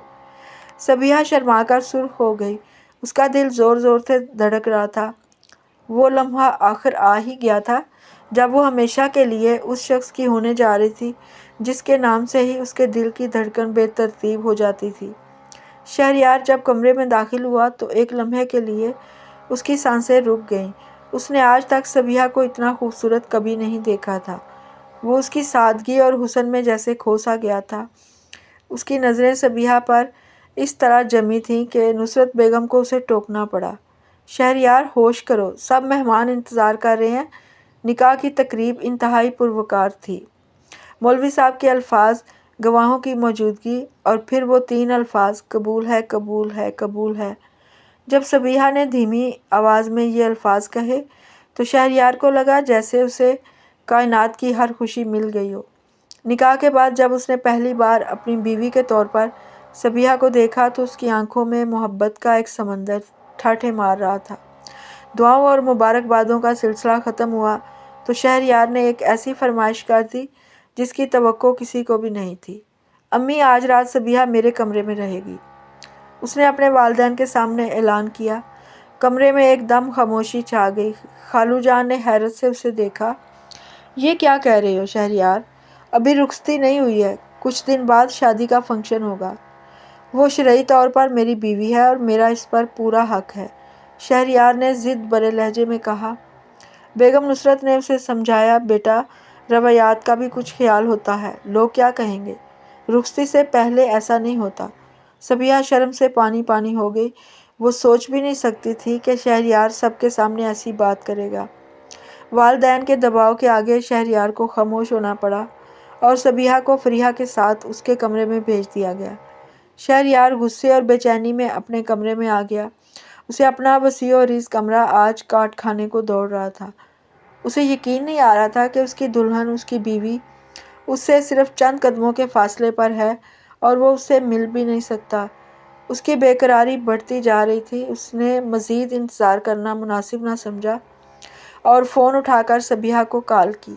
صبیحہ شرما کر سرخ ہو گئی۔ اس کا دل زور زور سے دھڑک رہا تھا۔ وہ لمحہ آخر آ ہی گیا تھا جب وہ ہمیشہ کے لیے اس شخص کی ہونے جا رہی تھی جس کے نام سے ہی اس کے دل کی دھڑکن بے ترتیب ہو جاتی تھی۔ شہریار جب کمرے میں داخل ہوا تو ایک لمحے کے لیے اس کی سانسیں رک گئیں۔ اس نے آج تک صبیحہ کو اتنا خوبصورت کبھی نہیں دیکھا تھا۔ وہ اس کی سادگی اور حسن میں جیسے کھو سا گیا تھا۔ اس کی نظریں صبیحہ پر اس طرح جمی تھیں کہ نصرت بیگم کو اسے ٹوکنا پڑا۔ شہریار، ہوش کرو، سب مہمان انتظار کر رہے ہیں۔ نکاح کی تقریب انتہائی پروقار تھی۔ مولوی صاحب کے الفاظ، گواہوں کی موجودگی، اور پھر وہ 3 الفاظ، قبول ہے، قبول ہے، قبول ہے۔ جب صبیحہ نے دھیمی آواز میں یہ الفاظ کہے تو شہریار کو لگا جیسے اسے کائنات کی ہر خوشی مل گئی ہو۔ نکاح کے بعد جب اس نے پہلی بار اپنی بیوی کے طور پر صبیحہ کو دیکھا تو اس کی آنکھوں میں محبت کا ایک سمندر ٹھاٹھیں مار رہا تھا۔ دعاؤں اور مبارکبادوں کا سلسلہ ختم ہوا تو شہریار نے ایک ایسی فرمائش کر دی جس کی توقع کسی کو بھی نہیں تھی۔ امی، آج رات صبیحہ میرے کمرے میں رہے گی۔ اس نے اپنے والدین کے سامنے اعلان کیا۔ کمرے میں ایک دم خاموشی چھا گئی۔ خالو جان نے حیرت سے اسے دیکھا۔ یہ کیا کہہ رہے ہو شہریار؟ ابھی رخصتی نہیں ہوئی ہے، کچھ دن بعد شادی کا فنکشن ہوگا۔ وہ شرعی طور پر میری بیوی ہے اور میرا اس پر پورا حق ہے، شہریار نے ضد بھرے لہجے میں کہا۔ بیگم نصرت نے اسے سمجھایا، بیٹا روایات کا بھی کچھ خیال ہوتا ہے، لوگ کیا کہیں گے؟ رخصتی سے پہلے ایسا نہیں ہوتا۔ صبیحہ شرم سے پانی پانی ہو گئی۔ وہ سوچ بھی نہیں سکتی تھی کہ شہریار سب کے سامنے ایسی بات کرے گا۔ والدین کے دباؤ کے آگے شہریار کو خاموش ہونا پڑا اور صبیحہ کو فریحہ کے ساتھ اس کے کمرے میں بھیج دیا گیا۔ شہریار غصے اور بے چینی میں اپنے کمرے میں آ گیا۔ اسے اپنا وسیع و عریض کمرہ آج کاٹ کھانے کو دوڑ رہا تھا۔ اسے یقین نہیں آ رہا تھا کہ اس کی دلہن، اس کی بیوی، اس سے صرف چند قدموں کے فاصلے پر ہے اور وہ اس سے مل بھی نہیں سکتا۔ اس کی بے قراری بڑھتی جا رہی تھی۔ اس نے مزید انتظار کرنا مناسب نہ سمجھا اور فون اٹھا کر صبیحہ کو کال کی۔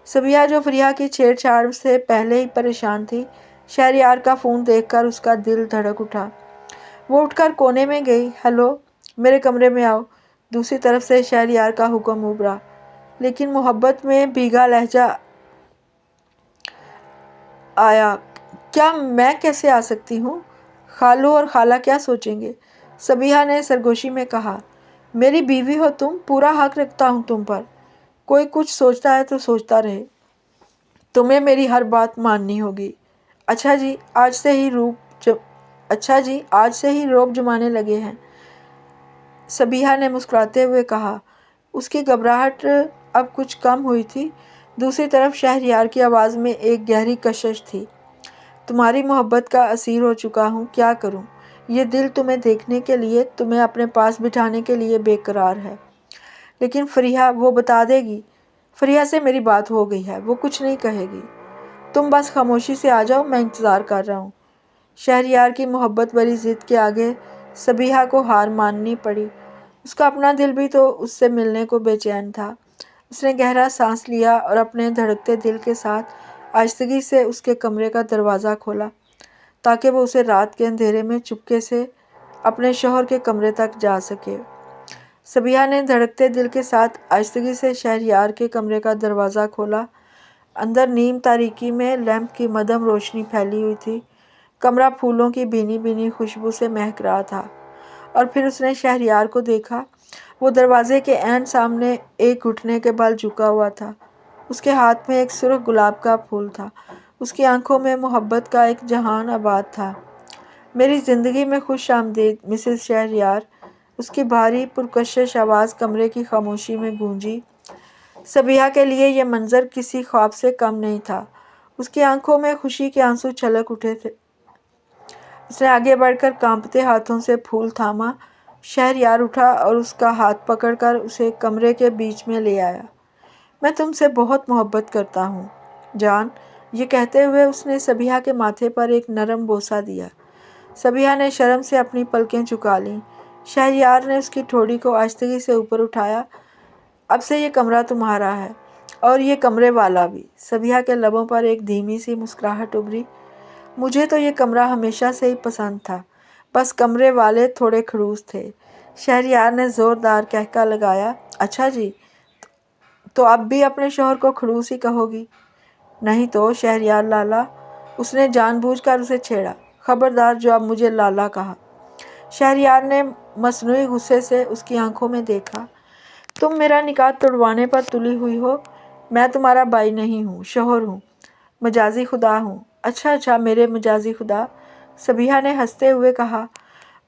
صبیحہ جو فریحہ کی چھیڑ چھاڑ سے پہلے ہی پریشان تھی، شہریار کا فون دیکھ کر اس کا دل دھڑک اٹھا۔ وہ اٹھ کر کونے میں گئی۔ ہیلو، میرے کمرے میں آؤ۔ دوسری طرف سے شہریار کا حکم ابھرا، لیکن محبت میں بھیگا لہجہ آیا۔ کیا میں کیسے آ سکتی ہوں؟ خالو اور خالہ کیا سوچیں گے؟ صبیحہ نے سرگوشی میں کہا۔ میری بیوی ہو تم، پورا حق رکھتا ہوں تم پر۔ کوئی کچھ سوچتا ہے تو سوچتا رہے، تمہیں میری ہر بات ماننی ہوگی۔ اچھا جی، آج سے ہی روب جمانے لگے ہیں، صبیحہ نے مسکراتے ہوئے کہا۔ اس کی گھبراہٹ اب کچھ کم ہوئی تھی۔ دوسری طرف شہریار کی آواز میں ایک گہری کشش تھی۔ تمہاری محبت کا اسیر ہو چکا ہوں، کیا کروں؟ یہ دل تمہیں دیکھنے کے لیے، تمہیں اپنے پاس بٹھانے کے لیے بے قرار ہے۔ لیکن فریحہ، وہ بتا دے گی۔ فریحہ سے میری بات ہو گئی ہے، وہ کچھ نہیں کہے گی۔ تم بس خاموشی سے آ جاؤ، میں انتظار کر رہا ہوں۔ شہریار کی محبت بھری ضد کے آگے صبیحہ کو ہار ماننی پڑی۔ اس کا اپنا دل بھی تو اس سے ملنے کو بے چین تھا۔ اس نے گہرا سانس لیا اور اپنے دھڑکتے دل کے ساتھ آہستگی سے اس کے کمرے کا دروازہ کھولا تاکہ وہ اسے رات کے اندھیرے میں چپکے سے اپنے شوہر کے کمرے تک جا سکے۔ صبیحہ نے دھڑکتے دل کے ساتھ آہستگی سے شہریار کے کمرے کا دروازہ کھولا۔ اندر نیم تاریکی میں لیمپ کی مدھم روشنی پھیلی ہوئی تھی۔ کمرہ پھولوں کی بھینی بھینی خوشبو سے مہک رہا تھا۔ اور پھر اس نے شہریار کو دیکھا۔ وہ دروازے کے عین سامنے ایک گھٹنے کے بل جھکا ہوا تھا۔ اس کے ہاتھ میں ایک سرخ گلاب کا پھول تھا۔ اس کی آنکھوں میں محبت کا ایک جہان آباد تھا۔ میری زندگی میں خوش آمدید مسز شہریار، اس کی بھاری پرکشش آواز کمرے کی خاموشی میں گونجی۔ صبیحہ کے لیے یہ منظر کسی خواب سے کم نہیں تھا۔ اس کی آنکھوں میں خوشی کے آنسو چھلک اٹھے تھے۔ اس نے آگے بڑھ کر کانپتے ہاتھوں سے پھول تھاما۔ شہریار اٹھا اور اس کا ہاتھ پکڑ کر اسے کمرے کے بیچ میں لے آیا۔ میں تم سے بہت محبت کرتا ہوں جان۔ یہ کہتے ہوئے اس نے صبیحہ کے ماتھے پر ایک نرم بوسہ دیا۔ صبیحہ نے شرم سے اپنی پلکیں جھکا لیں۔ شہریار نے اس کی ٹھوڑی کو آہستگی سے اوپر اٹھایا۔ اب سے یہ کمرہ تمہارا ہے، اور یہ کمرے والا بھی۔ صبیحہ کے لبوں پر ایک دھیمی سی مسکراہٹ ابھری۔ مجھے تو یہ کمرہ ہمیشہ سے ہی پسند تھا، بس کمرے والے تھوڑے خڑوس تھے۔ شہریار نے زوردار کہکا لگایا۔ اچھا جی، تو اب بھی اپنے شوہر کو خڑوس ہی کہو گی؟ نہیں تو شہریار لالا، اس نے جان بوجھ کر اسے چھیڑا۔ خبردار جو اب مجھے لالا کہا۔ شہریار نے مصنوعی غصے سے اس کی آنکھوں میں دیکھا۔ تم میرا نکاح توڑوانے پر تلی ہوئی ہو۔ میں تمہارا بھائی نہیں ہوں، شوہر ہوں، مجازی خدا ہوں۔ اچھا میرے مجازی خدا، صبیحہ نے ہنستے ہوئے کہا۔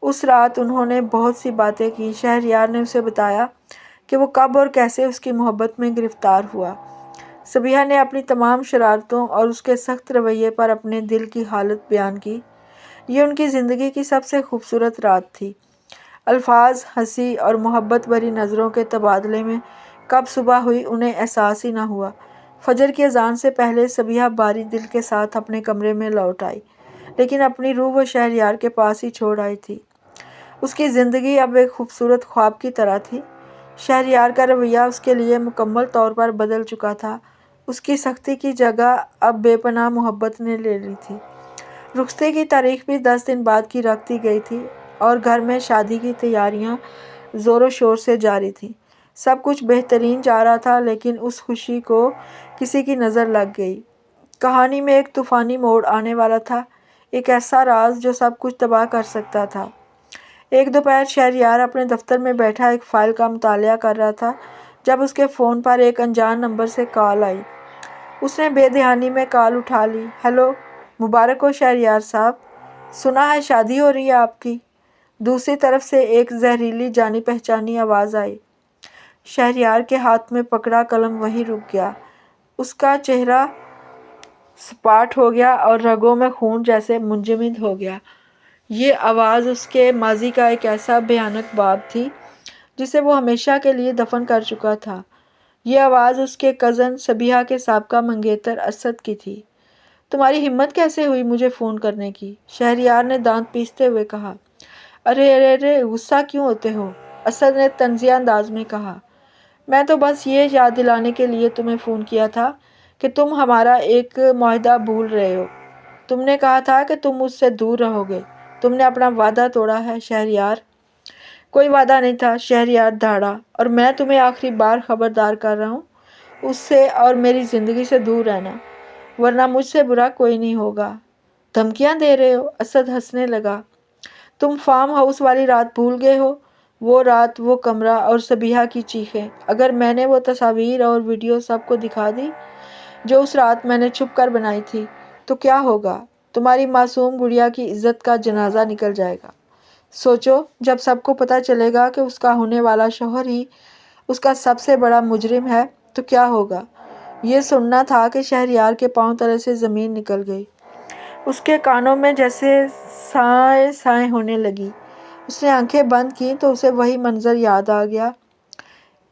اس رات انہوں نے بہت سی باتیں کی۔ شہریار نے اسے بتایا کہ وہ کب اور کیسے اس کی محبت میں گرفتار ہوا۔ صبیحہ نے اپنی تمام شرارتوں اور اس کے سخت رویے پر اپنے دل کی حالت بیان کی۔ یہ ان کی زندگی کی سب سے خوبصورت رات تھی۔ الفاظ، ہنسی اور محبت بھری نظروں کے تبادلے میں کب صبح ہوئی انہیں احساس ہی نہ ہوا۔ فجر کی اذان سے پہلے صبیحہ بھاری دل کے ساتھ اپنے کمرے میں لوٹ آئی، لیکن اپنی روح وہ شہریار کے پاس ہی چھوڑ آئی تھی۔ اس کی زندگی اب ایک خوبصورت خواب کی طرح تھی۔ شہریار کا رویہ اس کے لیے مکمل طور پر بدل چکا تھا۔ اس کی سختی کی جگہ اب بے پناہ محبت نے لے لی تھی۔ رخصتی کی تاریخ بھی 10 دن بعد کی رکھ دی گئی تھی اور گھر میں شادی کی تیاریاں زور و شور سے جاری تھیں۔ سب کچھ بہترین جا رہا تھا، لیکن اس خوشی کو کسی کی نظر لگ گئی۔ کہانی میں ایک طوفانی موڑ آنے والا تھا، ایک ایسا راز جو سب کچھ تباہ کر سکتا تھا۔ ایک دوپہر شہریار اپنے دفتر میں بیٹھا ایک فائل کا مطالعہ کر رہا تھا جب اس کے فون پر ایک انجان نمبر سے کال آئی۔ اس نے بے دھیانی میں کال اٹھا لی۔ ہیلو، مبارک ہو شہریار صاحب، سنا ہے شادی ہو رہی ہے آپ کی۔ دوسری طرف سے ایک زہریلی جانی پہچانی آواز آئی۔ شہریار کے ہاتھ میں پکڑا قلم وہیں رک گیا۔ اس کا چہرہ سپاٹ ہو گیا اور رگوں میں خون جیسے منجمد ہو گیا۔ یہ آواز اس کے ماضی کا ایک ایسا بھیانک باب تھی جسے وہ ہمیشہ کے لیے دفن کر چکا تھا۔ یہ آواز اس کے کزن صبیحہ کے سابقہ منگیتر اسد کی تھی۔ تمہاری ہمت کیسے ہوئی مجھے فون کرنے کی؟ شہریار نے دانت پیستے ہوئے کہا۔ ارے ارے ارے، غصہ کیوں ہوتے ہو؟ اسد نے طنزیہ انداز میں کہا۔ میں تو بس یہ یاد دلانے کے لیے تمہیں فون کیا تھا کہ تم ہمارا ایک معاہدہ بھول رہے ہو۔ تم نے کہا تھا کہ تم مجھ سے دور رہو گے۔ تم نے اپنا وعدہ توڑا ہے شہریار۔ کوئی وعدہ نہیں تھا، شہریار دھاڑا، اور میں تمہیں آخری بار خبردار کر رہا ہوں، اس سے اور میری زندگی سے دور رہنا، ورنہ مجھ سے برا کوئی نہیں ہوگا۔ دھمکیاں دے رہے ہو؟ اسد ہنسنے لگا۔ تم فارم ہاؤس والی رات بھول گئے ہو؟ وہ رات، وہ کمرہ اور صبیحہ کی چیخیں۔ اگر میں نے وہ تصاویر اور ویڈیو سب کو دکھا دی جو اس رات میں نے چھپ کر بنائی تھی تو کیا ہوگا؟ تمہاری معصوم گڑیا کی عزت کا جنازہ نکل جائے گا۔ سوچو، جب سب کو پتہ چلے گا کہ اس کا ہونے والا شوہر ہی اس کا سب سے بڑا مجرم ہے تو کیا ہوگا؟ یہ سننا تھا کہ شہریار کے پاؤں تلے سے زمین نکل گئی۔ اس کے کانوں میں جیسے سائیں سائیں ہونے لگی۔ اس نے آنکھیں بند کیں تو اسے وہی منظر یاد آ گیا،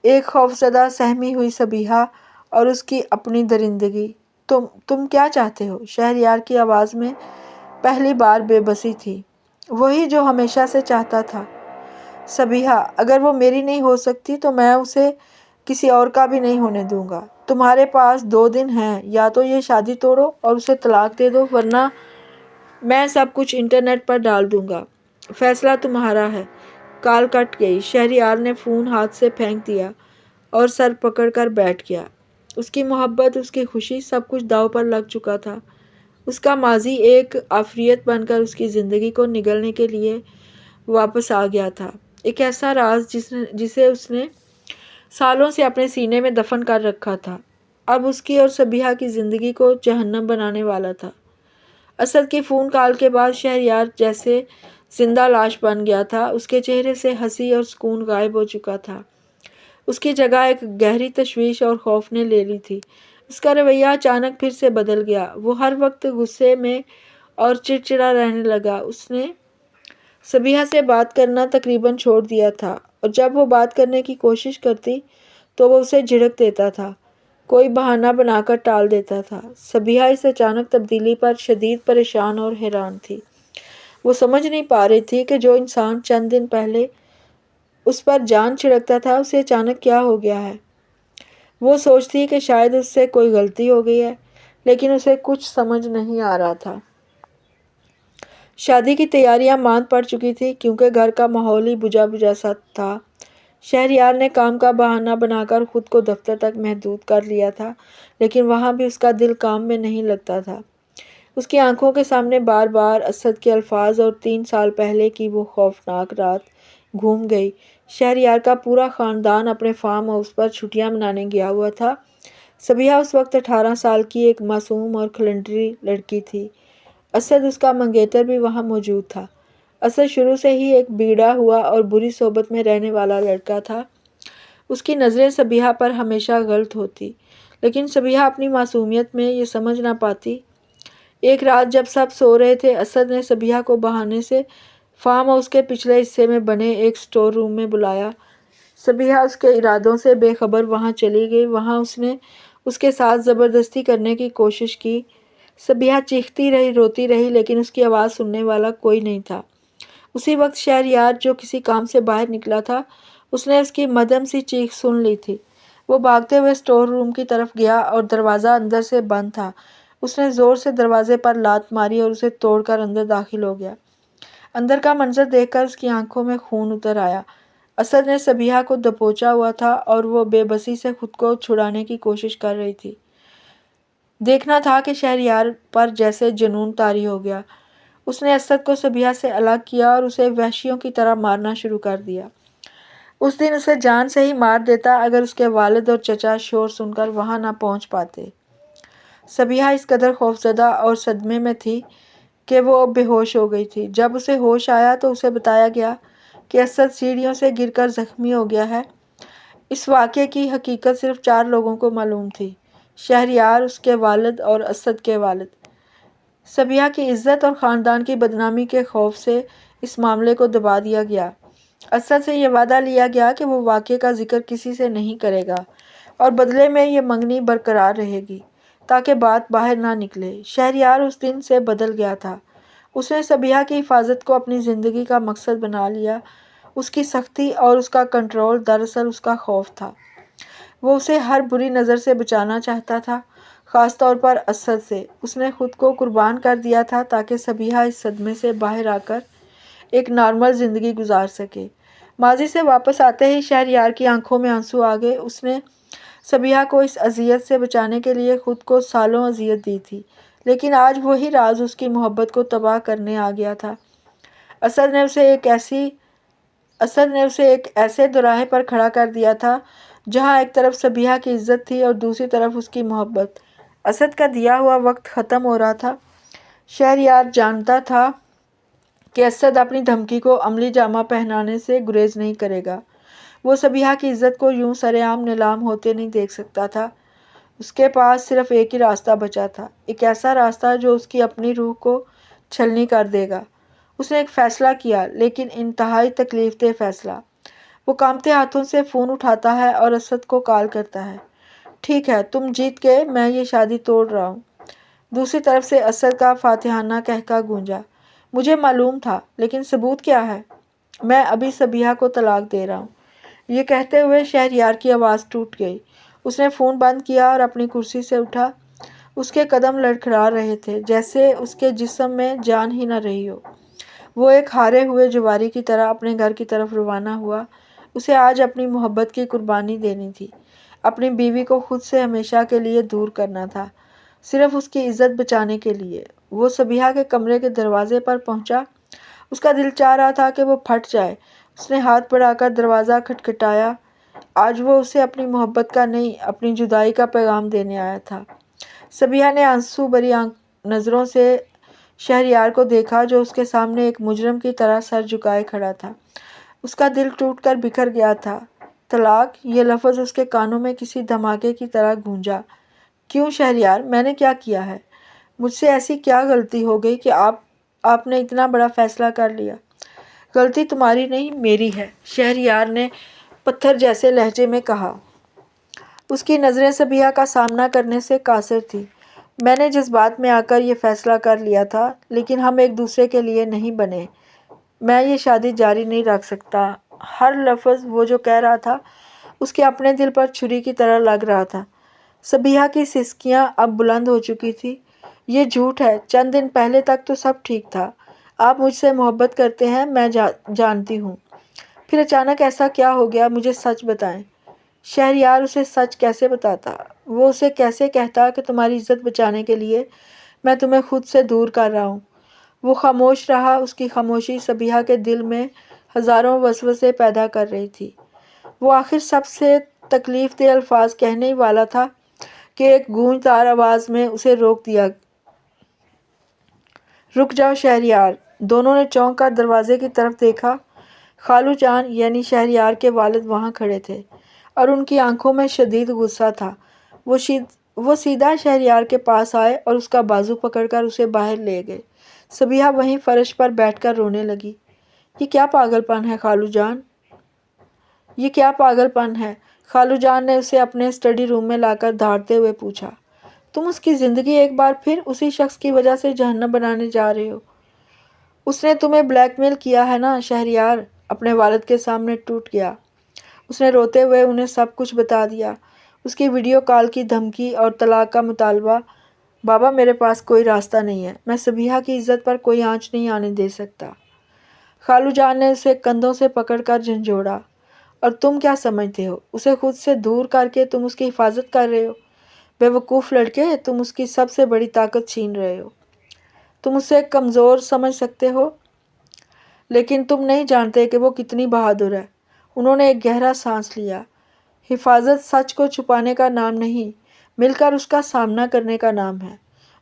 ایک خوفزدہ سہمی ہوئی صبیحہ اور اس کی اپنی درندگی۔ تم کیا چاہتے ہو؟ شہریار کی آواز میں پہلی بار بے بسی تھی، وہی جو ہمیشہ سے چاہتا تھا۔ صبیحہ، اگر وہ میری نہیں ہو سکتی تو میں اسے کسی اور کا بھی نہیں ہونے دوں گا۔ تمہارے پاس 2 دن ہیں، یا تو یہ شادی توڑو اور اسے طلاق دے دو، ورنہ میں سب کچھ انٹرنیٹ پر ڈال دوں گا۔ فیصلہ تمہارا ہے۔ کال کٹ گئی۔ شہریار نے فون ہاتھ سے پھینک دیا اور سر پکڑ کر بیٹھ گیا۔ اس کی محبت، اس کی خوشی، سب کچھ داؤ پر لگ چکا تھا۔ اس کا ماضی ایک عافیت بن کر اس کی زندگی کو نگلنے کے لیے واپس آ گیا تھا، ایک ایسا راز جسے اس نے سالوں سے اپنے سینے میں دفن کر رکھا تھا، اب اس کی اور صبیحہ کی زندگی کو جہنم بنانے والا تھا۔ اسد کی فون کال کے بعد شہریار جیسے زندہ لاش بن گیا تھا۔ اس کے چہرے سے ہنسی اور سکون غائب ہو چکا تھا۔ اس کی جگہ ایک گہری تشویش اور خوف نے لے لی تھی۔ اس کا رویہ اچانک پھر سے بدل گیا۔ وہ ہر وقت غصے میں اور چڑچڑا رہنے لگا۔ اس نے صبیحہ سے بات کرنا تقریباً چھوڑ دیا تھا، اور جب وہ بات کرنے کی کوشش کرتی تو وہ اسے جھڑک دیتا تھا، کوئی بہانہ بنا کر ٹال دیتا تھا۔ صبیحہ اس اچانک تبدیلی پر شدید پریشان اور حیران تھی۔ وہ سمجھ نہیں پا رہی تھی کہ جو انسان چند دن پہلے اس پر جان چھڑکتا تھا، اسے اچانک کیا ہو گیا ہے۔ وہ سوچتی کہ شاید اس سے کوئی غلطی ہو گئی ہے، لیکن اسے کچھ سمجھ نہیں آ رہا تھا۔ شادی کی تیاریاں ماند پڑ چکی تھی، کیونکہ گھر کا ماحول ہی بجھا بجھا سا تھا۔ شہریار نے کام کا بہانہ بنا کر خود کو دفتر تک محدود کر لیا تھا، لیکن وہاں بھی اس کا دل کام میں نہیں لگتا تھا۔ اس کی آنکھوں کے سامنے بار بار اسد کے الفاظ اور 3 سال پہلے کی وہ خوفناک رات گھوم گئی۔ شہریار کا پورا خاندان اپنے فارم ہاؤس پر چھٹیاں منانے گیا ہوا تھا۔ صبیحہ اس وقت 18 سال کی ایک معصوم اور کھلنڈری لڑکی تھی۔ اسد، اس کا منگیتر، بھی وہاں موجود تھا۔ اسد شروع سے ہی ایک بگڑا ہوا اور بری صحبت میں رہنے والا لڑکا تھا۔ اس کی نظریں صبیحہ پر ہمیشہ غلط ہوتی، لیکن صبیحہ اپنی معصومیت میں یہ سمجھ نہ پاتی۔ ایک رات جب سب سو رہے تھے، اسد نے صبیحہ کو بہانے سے فارم ہاؤس کے پچھلے حصے میں بنے ایک اسٹور روم میں بلایا۔ صبیحہ اس کے ارادوں سے بے خبر وہاں چلی گئی۔ وہاں اس نے اس کے ساتھ زبردستی کرنے کی کوشش کی۔ صبیحہ چیختی رہی، روتی رہی، لیکن اس کی آواز سننے والا کوئی نہیں تھا۔ اسی وقت شہریار، جو کسی کام سے باہر نکلا تھا، اس نے اس کی مدھم سی چیخ سن لی تھی۔ وہ بھاگتے ہوئے اسٹور روم کی طرف گیا اور دروازہ اندر سے بند تھا۔ اس نے زور سے دروازے پر لات ماری اور اسے توڑ کر اندر داخل ہو گیا۔ اندر کا منظر دیکھ کر اس کی آنکھوں میں خون اتر آیا۔ اسد نے سبیحہ کو دبوچا ہوا تھا اور وہ بے بسی سے خود کو چھڑانے کی کوشش کر رہی تھی۔ دیکھنا تھا کہ شہریار پر جیسے جنون طاری ہو گیا۔ اس نے اسد کو سبیحہ سے الگ کیا اور اسے وحشیوں کی طرح مارنا شروع کر دیا۔ اس دن اسے جان سے ہی مار دیتا اگر اس کے والد اور چچا شور سن کر وہاں نہ پہنچ پاتے۔ سبیحہ اس قدر خوفزدہ اور صدمے میں تھی کہ وہ بے ہوش ہو گئی تھی۔ جب اسے ہوش آیا تو اسے بتایا گیا کہ اسد سیڑھیوں سے گر کر زخمی ہو گیا ہے۔ اس واقعے کی حقیقت صرف 4 لوگوں کو معلوم تھی: شہریار، اس کے والد اور اسد کے والد۔ سبیحہ کی عزت اور خاندان کی بدنامی کے خوف سے اس معاملے کو دبا دیا گیا۔ اسد سے یہ وعدہ لیا گیا کہ وہ واقعے کا ذکر کسی سے نہیں کرے گا اور بدلے میں یہ منگنی برقرار رہے گی تاکہ بات باہر نہ نکلے۔ شہریار اس دن سے بدل گیا تھا۔ اس نے سبیحہ کی حفاظت کو اپنی زندگی کا مقصد بنا لیا۔ اس کی سختی اور اس کا کنٹرول دراصل اس کا خوف تھا۔ وہ اسے ہر بری نظر سے بچانا چاہتا تھا، خاص طور پر اسد سے۔ اس نے خود کو قربان کر دیا تھا تاکہ سبیحہ اس صدمے سے باہر آ کر ایک نارمل زندگی گزار سکے۔ ماضی سے واپس آتے ہی شہریار کی آنکھوں میں آنسو آ گئے۔ اس نے سبیحہ کو اس اذیت سے بچانے کے لیے خود کو سالوں اذیت دی تھی، لیکن آج وہی راز اس کی محبت کو تباہ کرنے آ گیا تھا۔ اسد نے اسے ایک ایسے دوراہے پر کھڑا کر دیا تھا جہاں ایک طرف سبیحہ کی عزت تھی اور دوسری طرف اس کی محبت۔ اسد کا دیا ہوا وقت ختم ہو رہا تھا۔ شہریار جانتا تھا کہ اسد اپنی دھمکی کو عملی جامہ پہنانے سے گریز نہیں کرے گا۔ وہ سبیحہ کی عزت کو یوں سرے عام نیلام ہوتے نہیں دیکھ سکتا تھا۔ اس کے پاس صرف ایک ہی راستہ بچا تھا، ایک ایسا راستہ جو اس کی اپنی روح کو چھلنی کر دے گا۔ اس نے ایک فیصلہ کیا، لیکن انتہائی تکلیف دہ فیصلہ۔ وہ کانپتے ہاتھوں سے فون اٹھاتا ہے اور اسد کو کال کرتا ہے۔ ٹھیک ہے، تم جیت گئے، میں یہ شادی توڑ رہا ہوں۔ دوسری طرف سے اسد کا فاتحانہ قہقہ گونجا۔ مجھے معلوم تھا، لیکن ثبوت کیا ہے؟ میں ابھی سبیحہ کو طلاق دے رہا ہوں۔ یہ کہتے ہوئے شہریار کی آواز ٹوٹ گئی۔ اس نے فون بند کیا اور اپنی کرسی سے اٹھا۔ اس کے قدم لڑکھڑا رہے تھے، جیسے اس کے جسم میں جان ہی نہ رہی ہو۔ وہ ایک ہارے ہوئے جواری کی طرح اپنے گھر کی طرف روانہ ہوا۔ اسے آج اپنی محبت کی قربانی دینی تھی، اپنی بیوی کو خود سے ہمیشہ کے لیے دور کرنا تھا، صرف اس کی عزت بچانے کے لیے۔ وہ سبیحہ کے کمرے کے دروازے پر پہنچا۔ اس کا دل چاہ رہا تھا کہ وہ پھٹ جائے۔ اس نے ہاتھ بڑھا کر دروازہ کھٹکھٹایا۔ آج وہ اسے اپنی محبت کا نہیں، اپنی جدائی کا پیغام دینے آیا تھا۔ سبیحہ نے آنسو بھری نظروں سے شہریار کو دیکھا جو اس کے سامنے ایک مجرم کی طرح سر جھکائے کھڑا تھا۔ اس کا دل ٹوٹ کر بکھر گیا تھا۔ طلاق، یہ لفظ اس کے کانوں میں کسی دھماکے کی طرح گونجا۔ کیوں شہریار، میں نے کیا کیا ہے؟ مجھ سے ایسی کیا غلطی ہو گئی کہ آپ نے اتنا بڑا فیصلہ کر لیا؟ غلطی تمہاری نہیں، میری ہے، شہریار نے پتھر جیسے لہجے میں کہا۔ اس کی نظریں سبیحہ کا سامنا کرنے سے قاصر تھیں۔ میں نے جذبات میں آ کر یہ فیصلہ کر لیا تھا، لیکن ہم ایک دوسرے کے لیے نہیں بنے۔ میں یہ شادی جاری نہیں رکھ سکتا۔ ہر لفظ وہ جو کہہ رہا تھا اس کے اپنے دل پر چھری کی طرح لگ رہا تھا۔ سبیحہ کی سسکیاں اب بلند ہو چکی تھی۔ یہ جھوٹ ہے، چند دن پہلے تک تو سب ٹھیک تھا۔ آپ مجھ سے محبت کرتے ہیں، میں جانتی ہوں۔ پھر اچانک ایسا کیا ہو گیا؟ مجھے سچ بتائیں۔ شہریار اسے سچ کیسے بتاتا؟ وہ اسے کیسے کہتا کہ تمہاری عزت بچانے کے لیے میں تمہیں خود سے دور کر رہا ہوں؟ وہ خاموش رہا۔ اس کی خاموشی سبیحہ کے دل میں ہزاروں وسوسے پیدا کر رہی تھی۔ وہ آخر سب سے تکلیف دہ الفاظ کہنے ہی والا تھا کہ ایک گونجدار آواز میں اسے روک دیا۔ رک جاؤ شہریار۔ دونوں نے چونک کر دروازے کی طرف دیکھا۔ خالو جان یعنی شہریار کے والد وہاں کھڑے تھے اور ان کی آنکھوں میں شدید غصہ تھا۔ وہ سیدھا شہریار کے پاس آئے اور اس کا بازو پکڑ کر اسے باہر لے گئے۔ سبیحہ وہیں فرش پر بیٹھ کر رونے لگی۔ یہ کیا پاگل پن ہے خالو جان؟ یہ کیا پاگل پن ہے؟ خالو جان نے اسے اپنے اسٹڈی روم میں لا کر دھاڑتے ہوئے پوچھا۔ تم اس کی زندگی ایک بار پھر اسی شخص کی وجہ سے جہنم بنانے جا رہے ہو۔ اس نے تمہیں بلیک میل کیا ہے نا؟ شہریار اپنے والد کے سامنے ٹوٹ گیا۔ اس نے روتے ہوئے انہیں سب کچھ بتا دیا، اس کی ویڈیو کال کی دھمکی اور طلاق کا مطالبہ۔ بابا میرے پاس کوئی راستہ نہیں ہے، میں سبیحہ کی عزت پر کوئی آنچ نہیں آنے دے سکتا۔ خالو جان نے اسے کندھوں سے پکڑ کر جھنجھوڑا۔ اور تم کیا سمجھتے ہو؟ اسے خود سے دور کر کے تم اس کی حفاظت کر رہے ہو۔ بیوقوف لڑکے، تم اس کی سب سے بڑی طاقت چھین رہے ہو۔ تم اسے کمزور سمجھ سکتے ہو، لیکن تم نہیں جانتے کہ وہ کتنی بہادر ہے۔ انہوں نے ایک گہرا سانس لیا۔ حفاظت سچ کو چھپانے کا نام نہیں، مل کر اس کا سامنا کرنے کا نام ہے۔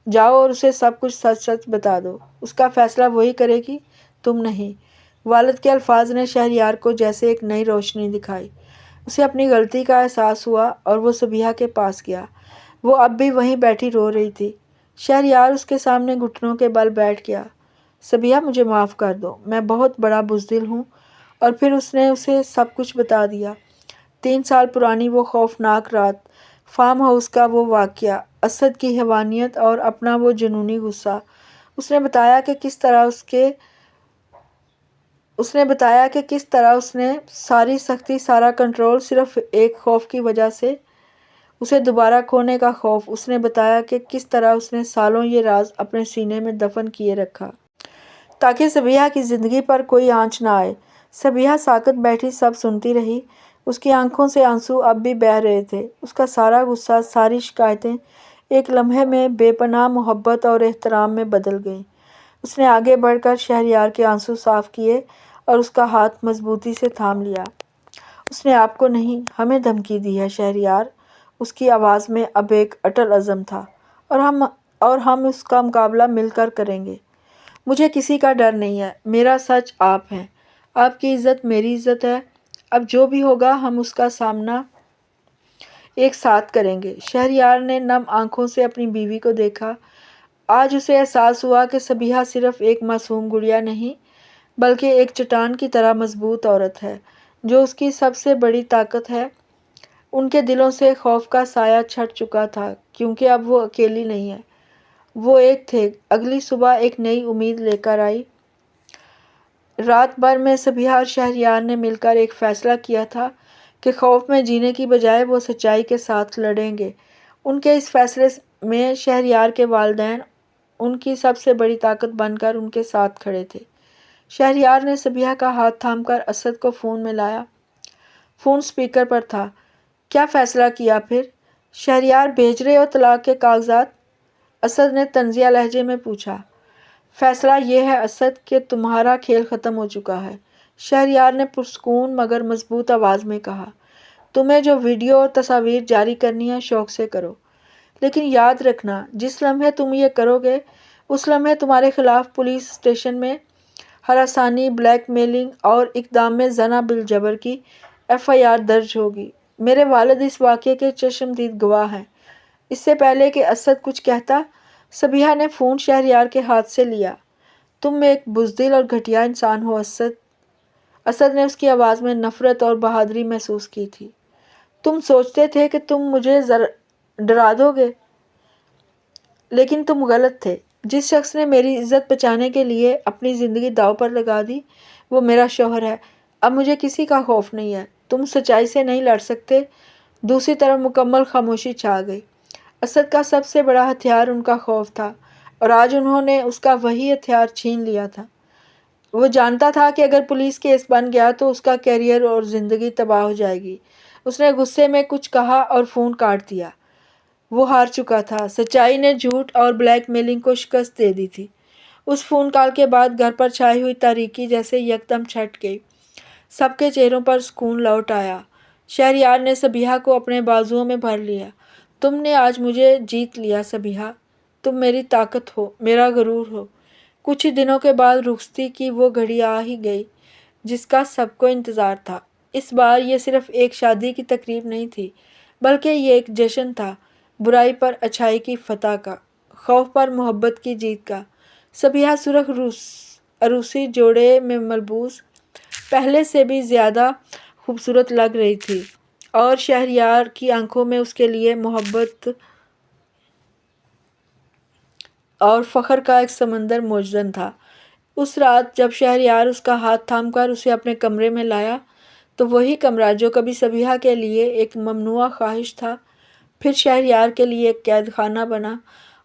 جاؤ اور اسے سب کچھ سچ سچ بتا دو۔ اس کا فیصلہ وہی کرے گی، تم نہیں۔ والد کے الفاظ نے شہریار کو جیسے ایک نئی روشنی دکھائی۔ اسے اپنی غلطی کا احساس ہوا اور وہ صبیحہ کے پاس گیا۔ وہ اب بھی وہیں بیٹھی رو رہی تھی۔ شہریار اس کے سامنے گھٹنوں کے بل بیٹھ گیا۔ صبیحہ، مجھے معاف کر دو، میں بہت بڑا بزدل ہوں۔ اور پھر اس نے اسے سب کچھ بتا دیا۔ 3 سال پرانی وہ خوفناک رات، فارم ہاؤس کا وہ واقعہ، اسد کی حیوانیت اور اپنا وہ جنونی غصہ۔ اس نے بتایا کہ کس طرح اس نے ساری سختی، سارا کنٹرول صرف ایک خوف کی وجہ سے، اسے دوبارہ کھونے کا خوف۔ اس نے بتایا کہ کس طرح اس نے سالوں یہ راز اپنے سینے میں دفن کیے رکھا تاکہ صبیحہ کی زندگی پر کوئی آنچ نہ آئے۔ صبیحہ ساکت بیٹھی سب سنتی رہی۔ اس کی آنکھوں سے آنسو اب بھی بہہ رہے تھے۔ اس کا سارا غصہ، ساری شکایتیں ایک لمحے میں بے پناہ محبت اور احترام میں بدل گئیں۔ اس نے آگے بڑھ کر شہریار کے آنسو صاف کیے اور اس کا ہاتھ مضبوطی سے تھام لیا۔ اس نے آپ کو نہیں، ہمیں دھمکی دی ہے شہریار۔ اس کی آواز میں اب ایک اٹل عزم تھا۔ اور ہم اس کا مقابلہ مل کر کریں گے۔ مجھے کسی کا ڈر نہیں ہے۔ میرا سچ آپ ہیں۔ آپ کی عزت میری عزت ہے۔ اب جو بھی ہوگا ہم اس کا سامنا ایک ساتھ کریں گے۔ شہریار نے نم آنکھوں سے اپنی بیوی کو دیکھا۔ آج اسے احساس ہوا کہ صبیحہ صرف ایک معصوم گڑیا نہیں، بلکہ ایک چٹان کی طرح مضبوط عورت ہے، جو اس کی سب سے بڑی طاقت ہے۔ ان کے دلوں سے خوف کا سایہ چھٹ چکا تھا، کیونکہ اب وہ اکیلی نہیں ہے، وہ ایک تھے۔ اگلی صبح ایک نئی امید لے کر آئی۔ رات بھر میں صبیحہ اور شہریار نے مل کر ایک فیصلہ کیا تھا کہ خوف میں جینے کی بجائے وہ سچائی کے ساتھ لڑیں گے۔ ان کے اس فیصلے میں شہریار کے والدین ان کی سب سے بڑی طاقت بن کر ان کے ساتھ کھڑے تھے۔ شہریار نے صبیحہ کا ہاتھ تھام کر اسد کو فون میں لایا۔ فون سپیکر پر تھا۔ کیا فیصلہ کیا پھر؟ شہریار، بھیج رہے ہو طلاق کے کاغذات؟ اسد نے طنزیہ لہجے میں پوچھا۔ فیصلہ یہ ہے اسد کہ تمہارا کھیل ختم ہو چکا ہے، شہریار نے پرسکون مگر مضبوط آواز میں کہا۔ تمہیں جو ویڈیو اور تصاویر جاری کرنی ہے شوق سے کرو، لیکن یاد رکھنا جس لمحے تم یہ کرو گے اس لمحے تمہارے خلاف پولیس اسٹیشن میں ہراسانی، بلیک میلنگ اور اقدام میں زنا بالجبر کی FIR درج ہوگی۔ میرے والد اس واقعے کے چشمدید گواہ ہیں۔ اس سے پہلے کہ اسد کچھ کہتا، صبیحہ نے فون شہریار کے ہاتھ سے لیا۔ تم ایک بزدل اور گھٹیا انسان ہو اسد۔ اسد نے اس کی آواز میں نفرت اور بہادری محسوس کی تھی۔ تم سوچتے تھے کہ تم مجھے ڈرا دو گے، لیکن تم غلط تھے۔ جس شخص نے میری عزت بچانے کے لیے اپنی زندگی داؤ پر لگا دی وہ میرا شوہر ہے۔ اب مجھے کسی کا خوف نہیں ہے۔ تم سچائی سے نہیں لڑ سکتے۔ دوسری طرف مکمل خاموشی چھا گئی۔ اسد کا سب سے بڑا ہتھیار ان کا خوف تھا، اور آج انہوں نے اس کا وہی ہتھیار چھین لیا تھا۔ وہ جانتا تھا کہ اگر پولیس کیس بن گیا تو اس کا کیریئر اور زندگی تباہ ہو جائے گی۔ اس نے غصے میں کچھ کہا اور فون کاٹ دیا۔ وہ ہار چکا تھا۔ سچائی نے جھوٹ اور بلیک میلنگ کو شکست دے دی تھی۔ اس فون کال کے بعد گھر پر چھائی ہوئی تاریکی جیسے یکدم چھٹ گئی۔ سب کے چہروں پر سکون لوٹ آیا۔ شہریار نے صبیحہ کو اپنے بازوؤں میں بھر لیا۔ تم نے آج مجھے جیت لیا صبیحہ۔ تم میری طاقت ہو، میرا غرور ہو۔ کچھ ہی دنوں کے بعد رخصتی کی وہ گھڑی آ ہی گئی جس کا سب کو انتظار تھا۔ اس بار یہ صرف ایک شادی کی تقریب نہیں تھی، بلکہ یہ ایک جشن تھا، برائی پر اچھائی کی فتح کا، خوف پر محبت کی جیت کا۔ صبیحہ سرخ عروسی جوڑے میں ملبوس پہلے سے بھی زیادہ خوبصورت لگ رہی تھی، اور شہریار کی آنکھوں میں اس کے لیے محبت اور فخر کا ایک سمندر موجزن تھا۔ اس رات جب شہریار اس کا ہاتھ تھام کر اسے اپنے کمرے میں لایا تو وہی کمرہ جو کبھی صبیحہ کے لیے ایک ممنوعہ خواہش تھا، پھر شہریار کے لیے ایک قید خانہ بنا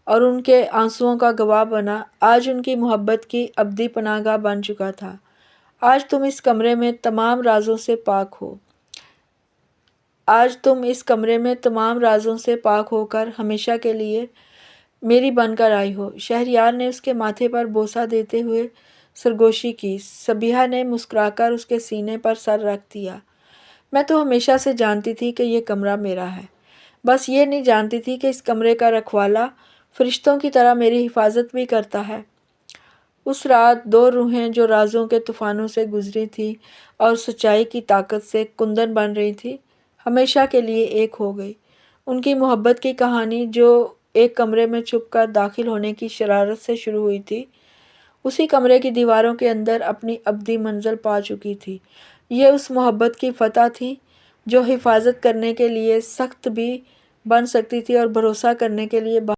اور ان کے آنسوؤں کا گواہ بنا، آج ان کی محبت کی ابدی پناہ گاہ بن چکا تھا۔ آج تم اس کمرے میں تمام رازوں سے پاک ہو۔ آج تم اس کمرے میں تمام رازوں سے پاک ہو کر ہمیشہ کے لیے میری بن کر آئی ہو۔ شہریار نے اس کے ماتھے پر بوسہ دیتے ہوئے سرگوشی کی۔ صبیحہ نے مسکرا کر اس کے سینے پر سر رکھ دیا۔ میں تو ہمیشہ سے جانتی تھی کہ یہ کمرہ میرا ہے، بس یہ نہیں جانتی تھی کہ اس کمرے کا رکھوالا فرشتوں کی طرح میری حفاظت بھی کرتا ہے۔ اس رات دو روحیں جو رازوں کے طوفانوں سے گزری تھیں اور سچائی کی طاقت سے کندن بن رہی تھیں، ہمیشہ کے لیے ایک ہو گئی۔ ان کی محبت کی کہانی جو ایک کمرے میں چھپ کر داخل ہونے کی شرارت سے شروع ہوئی تھی، اسی کمرے کی دیواروں کے اندر اپنی ابدی منزل پا چکی تھی۔ یہ اس محبت کی فتح تھی جو حفاظت کرنے کے لیے سخت بھی بن سکتی تھی اور بھروسہ کرنے کے لیے